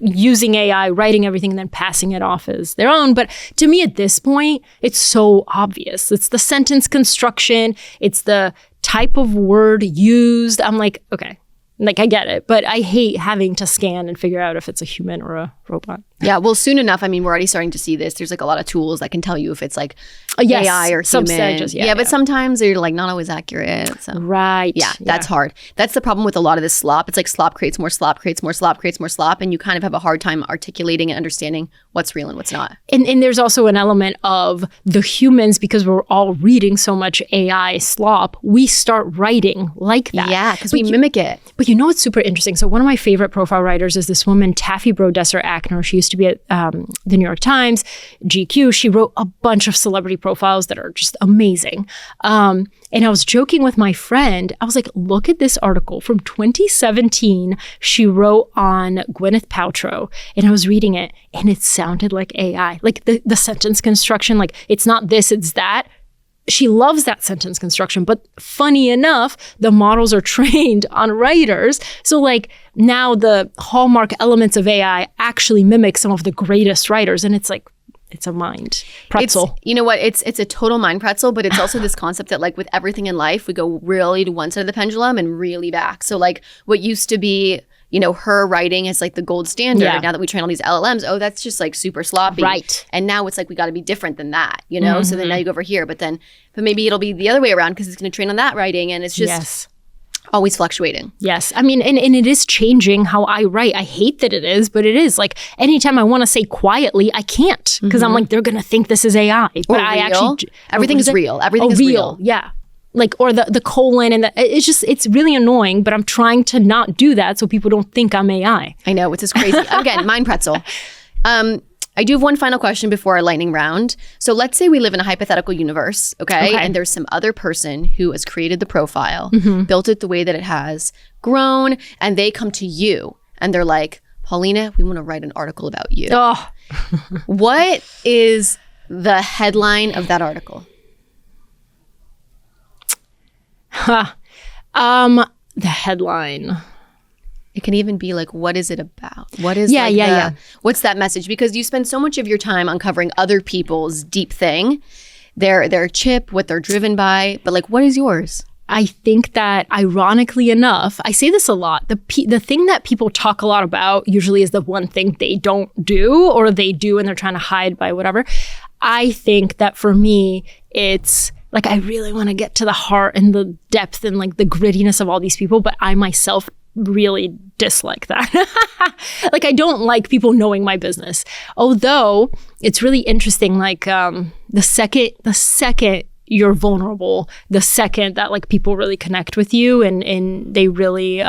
using AI, writing everything and then passing it off as their own. But to me at this point, it's so obvious. It's the sentence construction. It's the type of word used. I'm okay. I get it, but I hate having to scan and figure out if it's a human or a robot. Yeah, well, soon enough, we're already starting to see this. There's a lot of tools that can tell you if it's yes, AI or human. Substack, but sometimes they're not always accurate. So. Right. Yeah, that's hard. That's the problem with a lot of this slop. It's slop creates more slop, creates more slop, creates more slop, and you kind of have a hard time articulating and understanding what's real and what's not. And there's also an element of the humans, because we're all reading so much AI slop, we start writing like that. Yeah, because we mimic it. But what's super interesting? So one of my favorite profile writers is this woman, Taffy Brodesser-Ackner. She used used to be at the New York Times, GQ. She wrote a bunch of celebrity profiles that are just amazing. And I was joking with my friend. I was like, look at this article from 2017 she wrote on Gwyneth Paltrow. And I was reading it and it sounded like AI. Like the sentence construction, like it's not this, it's that. She loves that sentence construction, but funny enough, the models are trained on writers. So like now the hallmark elements of AI actually mimic some of the greatest writers. And it's like, it's a mind pretzel. You know what? It's a total mind pretzel, but it's also this concept that like with everything in life, we go really to one side of the pendulum and really back. So like what used to be, you know, her writing is like the gold standard. Yeah. And now that we train all these LLMs, oh, that's just like super sloppy. Right. And now it's like, we got to be different than that, you know? So then now you go over here, but maybe it'll be the other way around because it's going to train on that writing. And it's just always fluctuating. Yes. I mean, and it is changing how I write. I hate that it is, but it is. Like anytime I want to say quietly, I can't because I'm like, they're going to think this is AI. But I actually... Everything is real. Everything is real. Yeah. Like, or the colon and it's really annoying, but I'm trying to not do that so people don't think I'm AI. I know, which is crazy. Again, mind pretzel. I do have one final question before our lightning round. So let's say we live in a hypothetical universe, okay? And there's some other person who has created the profile, built it the way that it has, grown, and they come to you and they're like, Polina, we want to write an article about you. Oh. What is the headline of that article? The headline. It can even be like, what is it about? What is what's that message? Because you spend so much of your time uncovering other people's deep thing, their chip, what they're driven by, but like, what is yours? I think that ironically enough, I say this a lot, the thing that people talk a lot about usually is the one thing they don't do or they do and they're trying to hide by whatever. I think that for me, it's like, I really want to get to the heart and the depth and like the grittiness of all these people, but I myself really dislike that. Like, I don't like people knowing my business. Although it's really interesting, like the second you're vulnerable, the second that like people really connect with you and they really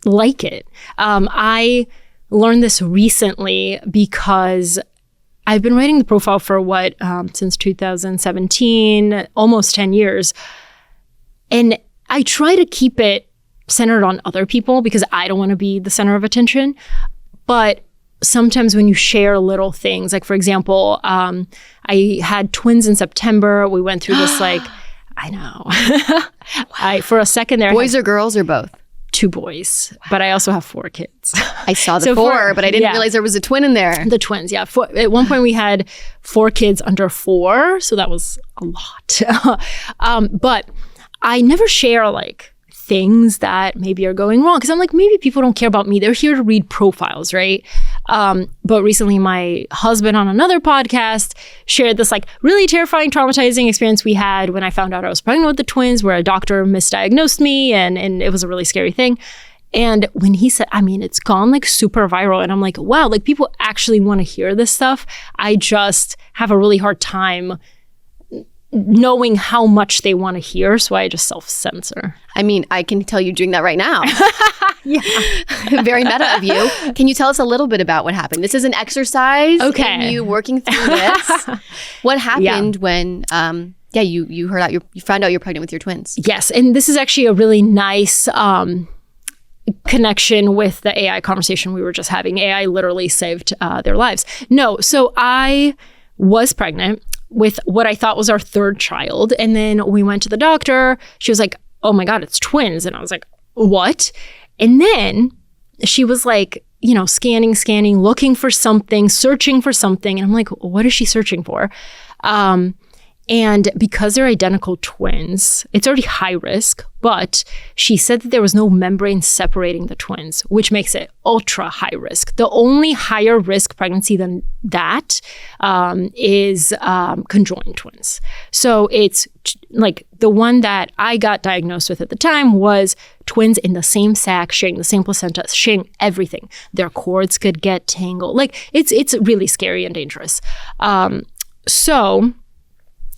like it. I learned this recently because I've been writing the profile for since 2017, almost 10 years. And I try to keep it centered on other people because I don't want to be the center of attention. But sometimes when you share little things, like for example, I had twins in September. We went through this like, I know. For a second there. Boys or girls or both? 2 boys, but I also have 4 kids. I saw the 4, but I didn't realize there was a twin in there. The twins, yeah. At one point we had 4 kids under 4, so that was a lot. But I never share like things that maybe are going wrong because I'm like, maybe people don't care about me. They're here to read profiles, right? But recently my husband on another podcast shared this like really terrifying, traumatizing experience we had when I found out I was pregnant with the twins, where a doctor misdiagnosed me and it was a really scary thing. And when he said, I mean, it's gone like super viral. And I'm like, wow, like people actually want to hear this stuff. I just have a really hard time knowing how much they want to hear. So I just self-censor. I mean, I can tell you're doing that right now. Yeah. Very meta of you. Can you tell us a little bit about what happened? This is an exercise in you working through this. What happened when you found out you're pregnant with your twins? Yes. And this is actually a really nice connection with the AI conversation we were just having. AI literally saved their lives. No, so I was pregnant with what I thought was our 3rd child. And then we went to the doctor. She was like, oh my God, it's twins. And I was like, what? And then she was like, you know, scanning, looking for something, searching for something. And I'm like, what is she searching for? And because they're identical twins, it's already high risk, but she said that there was no membrane separating the twins, which makes it ultra high risk. The only higher risk pregnancy than that is conjoined twins. So it's like the one that I got diagnosed with at the time was twins in the same sac, sharing the same placenta, sharing everything. Their cords could get tangled. Like it's really scary and dangerous. So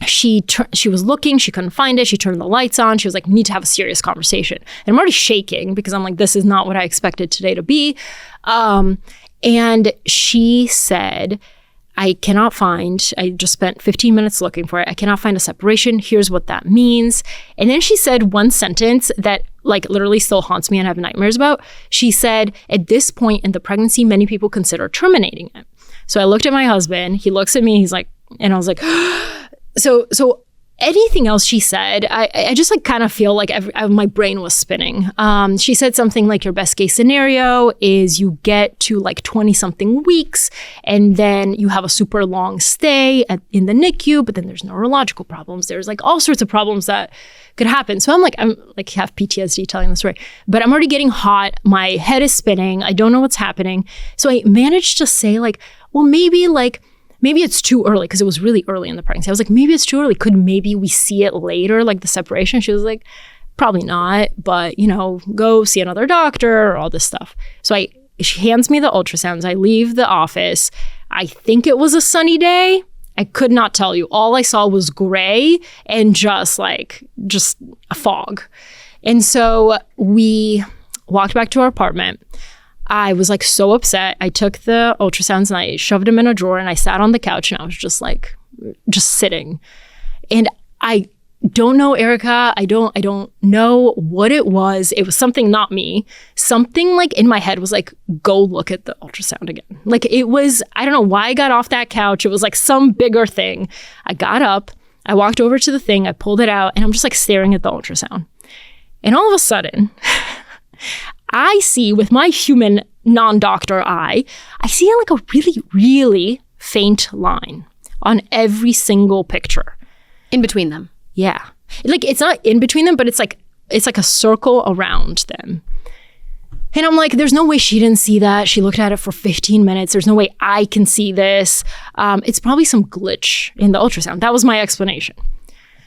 she was looking, she couldn't find it. She turned the lights on. She was like, we need to have a serious conversation. And I'm already shaking because I'm like, this is not what I expected today to be. And she said, I just spent 15 minutes looking for it. I cannot find a separation. Here's what that means. And then she said one sentence that like literally still haunts me and I have nightmares about. She said, at this point in the pregnancy, many people consider terminating it. So I looked at my husband, he looks at me, he's like, and I was like, so anything else she said, I just like kind of feel like my brain was spinning. She said something like your best case scenario is you get to like 20 something weeks and then you have a super long stay in the NICU, but then there's neurological problems. There's like all sorts of problems that could happen. So I'm like have PTSD telling the story, but I'm already getting hot. My head is spinning. I don't know what's happening. So I managed to say like, well, maybe it's too early because it was really early in the pregnancy. I was like, maybe it's too early. Could maybe we see it later, like the separation? She was like, probably not, but go see another doctor or all this stuff. So she hands me the ultrasounds. I leave the office. I think it was a sunny day. I could not tell you. All I saw was gray and just a fog. And so we walked back to our apartment. I was like so upset. I took the ultrasounds and I shoved them in a drawer and I sat on the couch and I was just sitting. And I don't know, Erica. I don't know what it was. It was something not me. Something like in my head was like, go look at the ultrasound again. Like it was, I don't know why I got off that couch. It was like some bigger thing. I got up, I walked over to the thing, I pulled it out and I'm just like staring at the ultrasound. And all of a sudden, I see with my human non-doctor eye, I see like a really, really faint line on every single picture. In between them. Yeah. Like it's not in between them, but it's like a circle around them. And I'm like, there's no way she didn't see that. She looked at it for 15 minutes. There's no way I can see this. It's probably some glitch in the ultrasound. That was my explanation.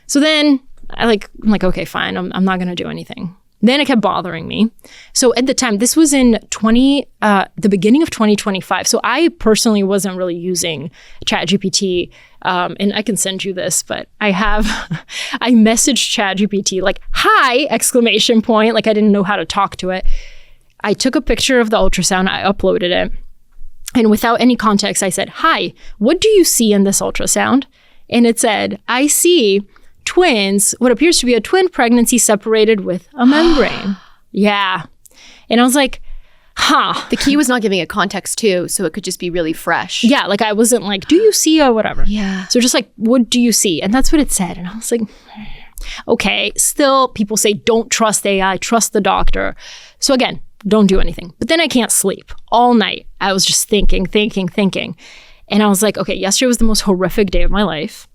So then I'm like, okay, fine. I'm not going to do anything. Then it kept bothering me. So at the time, this was in the beginning of 2025. So I personally wasn't really using ChatGPT. And I can send you this, but I messaged ChatGPT like, hi, exclamation point. Like I didn't know how to talk to it. I took a picture of the ultrasound. I uploaded it. And without any context, I said, hi, what do you see in this ultrasound? And it said, I see twins, what appears to be a twin pregnancy separated with a membrane. Yeah. And I was like, huh. The key was not giving it context too, so it could just be really fresh. Yeah, like I wasn't like, do you see or whatever? Yeah. So just like, what do you see? And that's what it said. And I was like, okay, still people say don't trust AI, trust the doctor. So again, don't do anything. But then I can't sleep all night. I was just thinking. And I was like, okay, yesterday was the most horrific day of my life.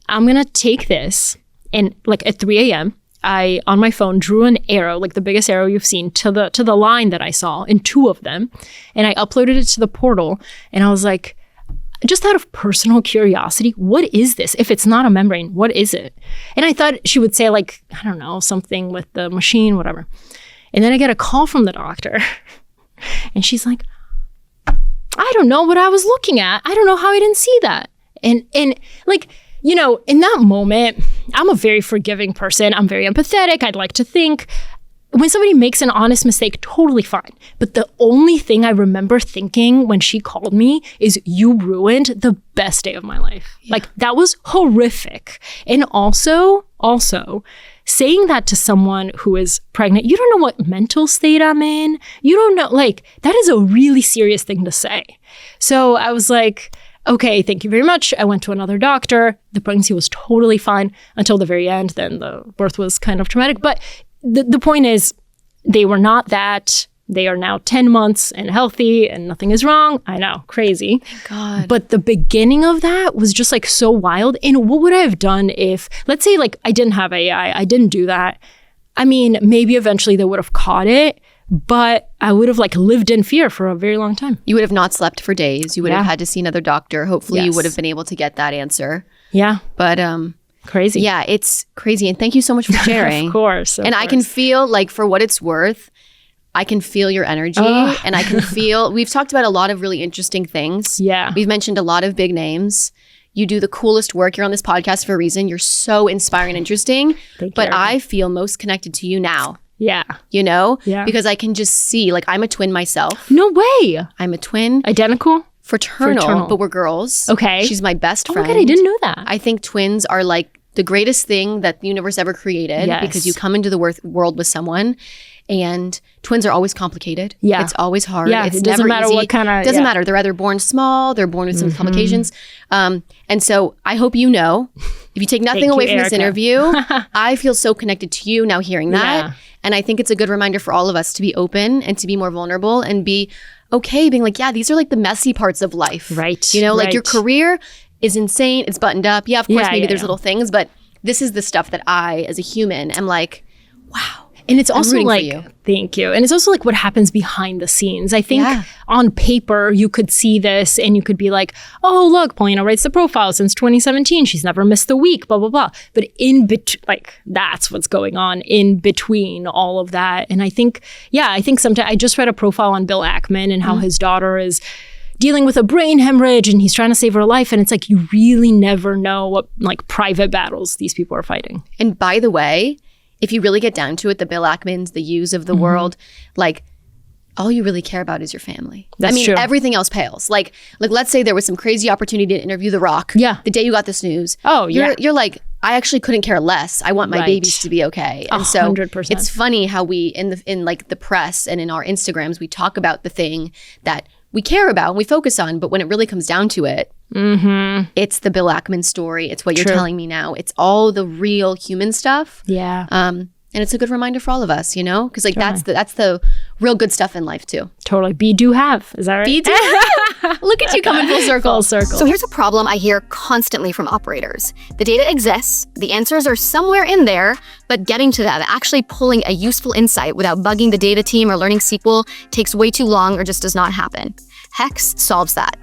I'm going to take this and like at 3 a.m., I, on my phone, drew an arrow, like the biggest arrow you've seen, to the line that I saw, and 2 of them. And I uploaded it to the portal. And I was like, just out of personal curiosity, what is this? If it's not a membrane, what is it? And I thought she would say like, I don't know, something with the machine, whatever. And then I get a call from the doctor. And she's like, I don't know what I was looking at. I don't know how I didn't see that. And like, in that moment, I'm a very forgiving person. I'm very empathetic. I'd like to think when somebody makes an honest mistake, totally fine. But the only thing I remember thinking when she called me is you ruined the best day of my life. Yeah. Like that was horrific. And also saying that to someone who is pregnant, you don't know what mental state I'm in. You don't know, like that is a really serious thing to say. So I was like, okay, thank you very much. I went to another doctor. The pregnancy was totally fine until the very end. Then the birth was kind of traumatic. But the point is, they were not that. They are now 10 months and healthy and nothing is wrong. I know, crazy. Thank God. But the beginning of that was just like so wild. And what would I have done if, let's say like I didn't have AI, I didn't do that. I mean, maybe eventually they would have caught it. But I would have like lived in fear for a very long time. You would have not slept for days. You would have had to see another doctor. Hopefully you would have been able to get that answer. Yeah. But crazy. Yeah, it's crazy. And thank you so much for sharing. Of course. I can feel like, for what it's worth, I can feel your energy. And I can feel, we've talked about a lot of really interesting things. Yeah. We've mentioned a lot of big names. You do the coolest work. You're on this podcast for a reason. You're so inspiring and interesting. But I feel most connected to you now. Yeah. You know? Yeah. Because I can just see, like, I'm a twin myself. No way. I'm a twin. Identical? Fraternal, but we're girls. Okay. She's my best friend. Oh my God, I didn't know that. I think twins are like the greatest thing that the universe ever created because you come into the world with someone, and twins are always complicated. Yeah. It's always hard. Yeah, It's it doesn't never matter easy. what kind of... Doesn't matter. They're either born small, they're born with some complications. And so I hope you know, if you take nothing away from this interview, I feel so connected to you now hearing that. Yeah. And I think it's a good reminder for all of us to be open and to be more vulnerable and be okay being like, yeah, these are like the messy parts of life. Right. You know, like your career is insane. It's buttoned up. Yeah, of course, maybe there's little things, but this is the stuff that I, as a human, am like, wow. And it's also like, you. Thank you. And it's also like what happens behind the scenes. I think on paper, you could see this and you could be like, oh, look, Polina writes the profile since 2017. She's never missed a week, blah, blah, blah. But in between, like, that's what's going on in between all of that. And I think sometimes I just read a profile on Bill Ackman and how his daughter is dealing with a brain hemorrhage and he's trying to save her life. And it's like, you really never know what like private battles these people are fighting. And by the way, if you really get down to it, the Bill Ackmans, the Yous of the world, like, all you really care about is your family. That's true. Everything else pales. Like let's say there was some crazy opportunity to interview The Rock. Yeah. The day you got this news. Oh, yeah. You're like, I actually couldn't care less. I want my babies to be okay. And so 100%. It's funny how we, in like the press and in our Instagrams, we talk about the thing that we care about and we focus on, but when it really comes down to it, it's the Bill Ackman story. It's what you're telling me now. It's all the real human stuff. Yeah. And it's a good reminder for all of us, you know? Because like that's the real good stuff in life too. Totally. Be, do, have. Is that right? Be, do, have. Look at you coming full circle. Full circle. So here's a problem I hear constantly from operators. The data exists, the answers are somewhere in there, but getting to that, actually pulling a useful insight without bugging the data team or learning SQL takes way too long or just does not happen. Hex solves that.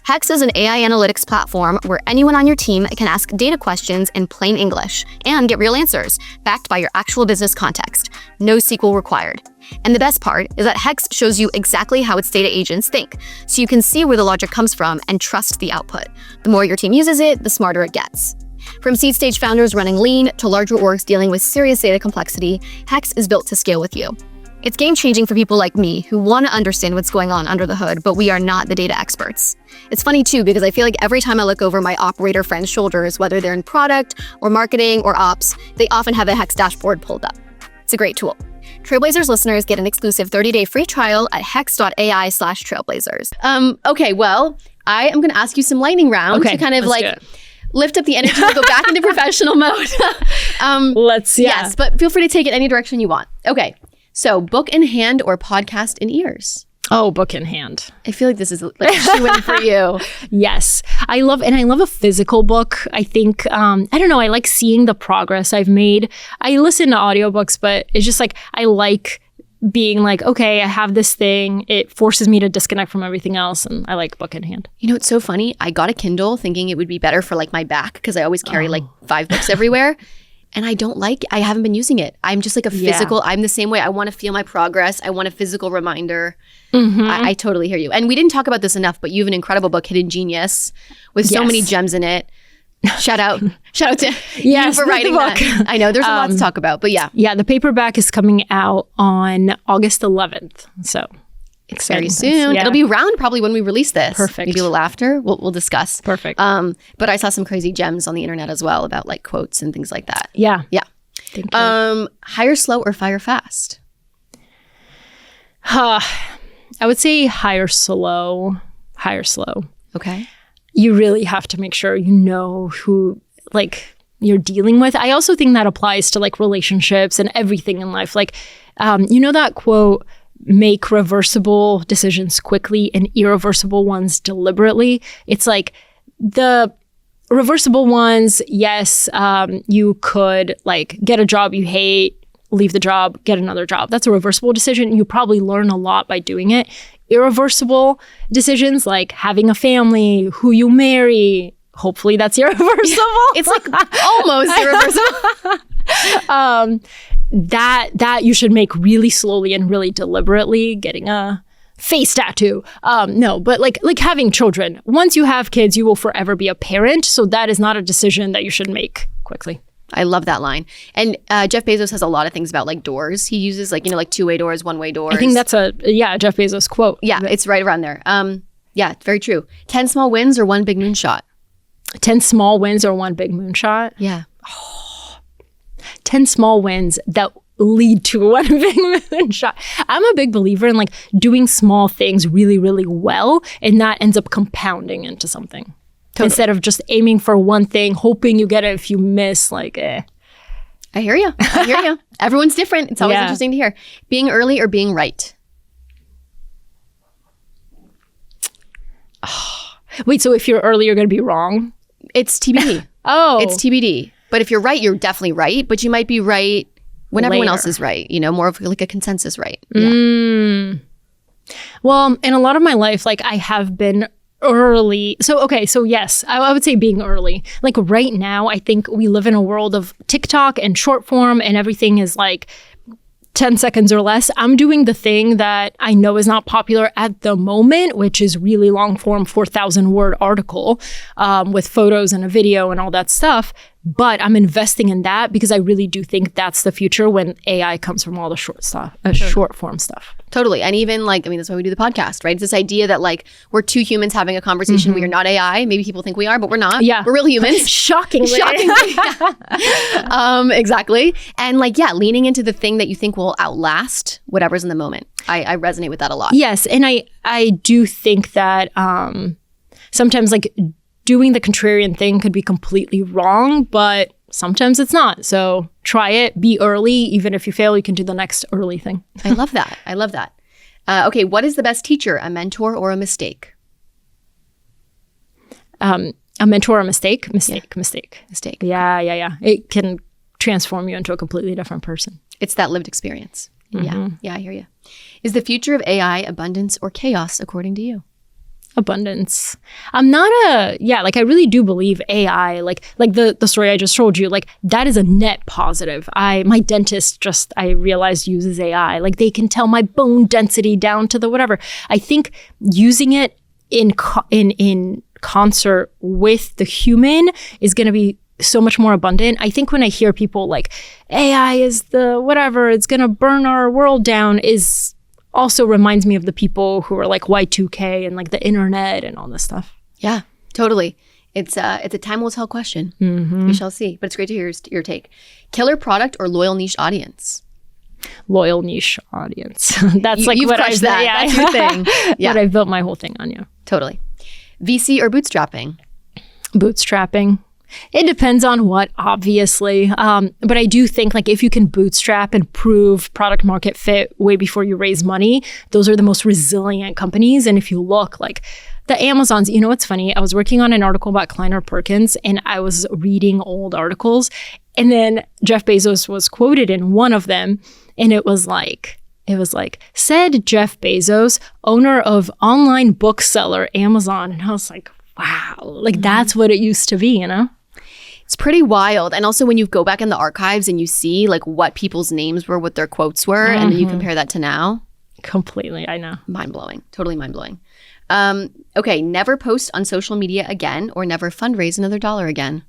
Hex is an AI analytics platform where anyone on your team can ask data questions in plain English and get real answers, backed by your actual business context. No SQL required. And the best part is that Hex shows you exactly how its data agents think, so you can see where the logic comes from and trust the output. The more your team uses it, the smarter it gets. From seed stage founders running lean to larger orgs dealing with serious data complexity, Hex is built to scale with you. It's game-changing for people like me who want to understand what's going on under the hood, but we are not the data experts. It's funny too, because I feel like every time I look over my operator friends' shoulders, whether they're in product or marketing or ops, they often have a Hex dashboard pulled up. It's a great tool. Trailblazers listeners get an exclusive 30-day free trial at hex.ai/trailblazers. Okay, well, I am going to ask you some lightning rounds to kind of like lift up the energy and go back into professional mode. Yes, but feel free to take it any direction you want. Okay. So, book in hand or podcast in ears? Oh, book in hand. I feel like this is like a shoe-in for you. Yes. I love a physical book. I think, I don't know, I like seeing the progress I've made. I listen to audiobooks, but it's just like, I like being like, okay, I have this thing. It forces me to disconnect from everything else. And I like book in hand. You know, it's so funny. I got a Kindle thinking it would be better for like my back because I always carry like 5 books everywhere. And I haven't been using it. I'm just like a physical, I'm the same way. I want to feel my progress. I want a physical reminder. I totally hear you. And we didn't talk about this enough, but you have an incredible book, Hidden Genius, with so many gems in it. Shout out to you for writing that. I know there's a lot to talk about, but yeah. Yeah, the paperback is coming out on August 11th. So it's very soon. Yeah. It'll be around probably when we release this. Perfect. Maybe a little after. We'll discuss. Perfect. But I saw some crazy gems on the internet as well about like quotes and things like that. Yeah. Yeah. Thank you. Hire slow or fire fast? I would say hire slow. Okay. You really have to make sure you know who like you're dealing with. I also think that applies to like relationships and everything in life. Like, you know that quote, make reversible decisions quickly and irreversible ones deliberately. It's like the reversible ones, yes, you could like get a job you hate, leave the job, get another job. That's a reversible decision. You probably learn a lot by doing it. Irreversible decisions like having a family, who you marry, hopefully that's irreversible. It's like almost irreversible. That you should make really slowly and really deliberately. Getting a face tattoo. No, but like having children. Once you have kids, you will forever be a parent. So that is not a decision that you should make quickly. I love that line. And Jeff Bezos has a lot of things about like doors. He uses like, like two-way doors, one-way doors. I think that's a Jeff Bezos quote. Yeah, it's right around there. Yeah, very true. 10 small wins or one big moonshot? 10 small wins or one big moonshot? Yeah. 10 small wins that lead to one big moonshot. I'm a big believer in like doing small things really, really well, and that ends up compounding into something. Totally. Instead of just aiming for one thing, hoping you get it. If you miss, like, I hear you. Everyone's different. It's always interesting to hear. Being early or being right? Wait, so if you're early, you're going to be wrong? It's TBD. It's TBD. But if you're right, you're definitely right. But you might be right when everyone else is right. More of like a consensus right. Yeah. Well, in a lot of my life, like I have been early. So yes, I would say being early. Like right now, I think we live in a world of TikTok and short form, and everything is like 10 seconds or less. I'm doing the thing that I know is not popular at the moment, which is really long form, 4,000 word article with photos and a video and all that stuff. But I'm investing in that because I really do think that's the future when AI comes from all the short stuff, short form stuff. Totally. And even like, that's why we do the podcast, right? It's this idea that like we're two humans having a conversation. We are not AI. Maybe people think we are, but we're not. Yeah. We're real humans. Shockingly. Exactly. And like, leaning into the thing that you think will outlast whatever's in the moment. I resonate with that a lot. Yes. And I do think that sometimes like doing the contrarian thing could be completely wrong, but sometimes it's not. So try it, be early. Even if you fail, you can do the next early thing. I love that. Okay, what is the best teacher, a mentor or a mistake? A mentor or a mistake? Mistake. Yeah. It can transform you into a completely different person. It's that lived experience. Yeah, I hear you. Is the future of AI abundance or chaos, according to you? Abundance. I'm not I really do believe AI, like the story I just told you, like that is a net positive. My dentist I realized uses AI. Like they can tell my bone density down to the whatever. I think using it in concert with the human is going to be so much more abundant. I think when I hear people like AI is the whatever, it's going to burn our world down, is also reminds me of the people who are like Y2K and like the internet and all this stuff. Yeah, totally. It's a time will tell question. We shall see. But it's great to hear your take. Killer product or loyal niche audience? Loyal niche audience. That's like you've what crushed that. Yeah, that's your thing. Yeah. What I built my whole thing on. Yeah, totally. VC or bootstrapping? Bootstrapping. It depends on what, obviously. But I do think like if you can bootstrap and prove product market fit way before you raise money, those are the most resilient companies. And if you look like the Amazons, what's funny? I was working on an article about Kleiner Perkins and I was reading old articles. And then Jeff Bezos was quoted in one of them. And it was like, said Jeff Bezos, owner of online bookseller Amazon. And I was like, wow, like that's what it used to be, It's pretty wild. And also when you go back in the archives and you see like what people's names were, what their quotes were, and then you compare that to now. Completely, I know. Mind-blowing. Totally mind-blowing. Okay, never post on social media again or never fundraise another dollar again.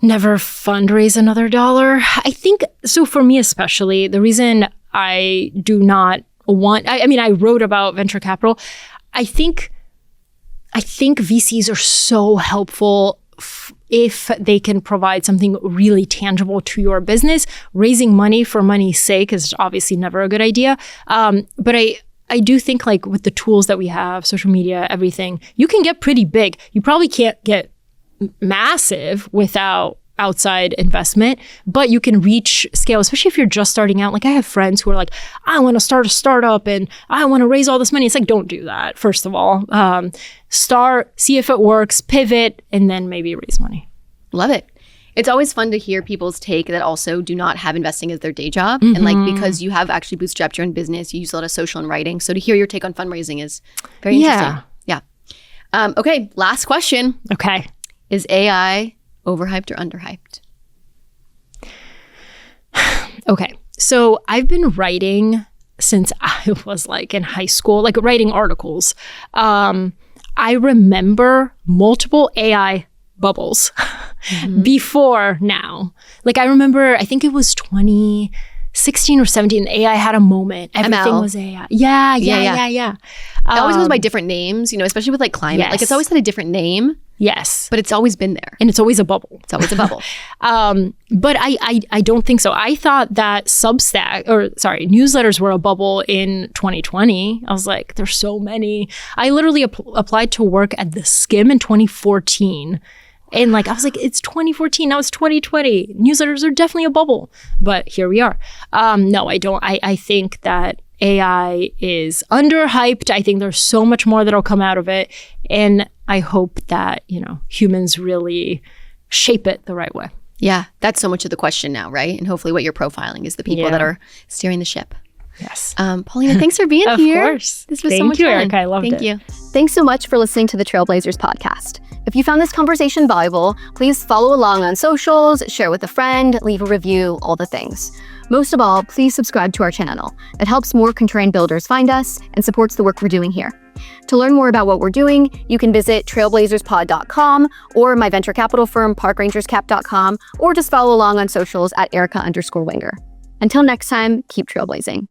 Never fundraise another dollar. I think, so for me especially, the reason I do not want, I wrote about venture capital. I think VCs are so helpful if they can provide something really tangible to your business. Raising money for money's sake is obviously never a good idea. But I do think like with the tools that we have, social media, everything, you can get pretty big. You probably can't get massive without outside investment, but you can reach scale, especially if you're just starting out. Like I have friends who are like, I want to start a startup and I want to raise all this money. It's like, don't do that. First of all, start, see if it works, pivot, and then maybe raise money. Love it. It's always fun to hear people's take that also do not have investing as their day job. And like, because you have actually bootstrapped your own business, you use a lot of social and writing. So to hear your take on fundraising is very interesting. Yeah. Okay. Last question. Okay. Is AI overhyped or underhyped? Okay. So I've been writing since I was like in high school, like writing articles. I remember multiple AI bubbles before now. Like I remember, I think it was 2016 or 17, AI had a moment. Everything ML. was AI. Yeah. It always goes by different names, especially with like climate. Yes. Like it's always had a different name, Yes. but it's always been there. And it's always a bubble. It's always a bubble. But I don't think so. I thought that newsletters were a bubble in 2020. I was like, there's so many. I literally applied to work at The Skim in 2014. And like, I was like, it's 2014, now it's 2020. Newsletters are definitely a bubble. But here we are. No, I don't. I think that AI is underhyped. I think there's so much more that'll come out of it. And I hope that, humans really shape it the right way. Yeah, that's so much of the question now, right? And hopefully what you're profiling is the people that are steering the ship. Yes. Polina, thanks for being here. Of course. This was so Thank much you, fun. Erica. I loved it. Thank you. Thanks so much for listening to the Trailblazers podcast. If you found this conversation valuable, please follow along on socials, share with a friend, leave a review, all the things. Most of all, please subscribe to our channel. It helps more contrarian builders find us and supports the work we're doing here. To learn more about what we're doing, you can visit trailblazerspod.com or my venture capital firm, parkrangerscap.com, or just follow along on socials at Erica_Wenger. Until next time, keep trailblazing.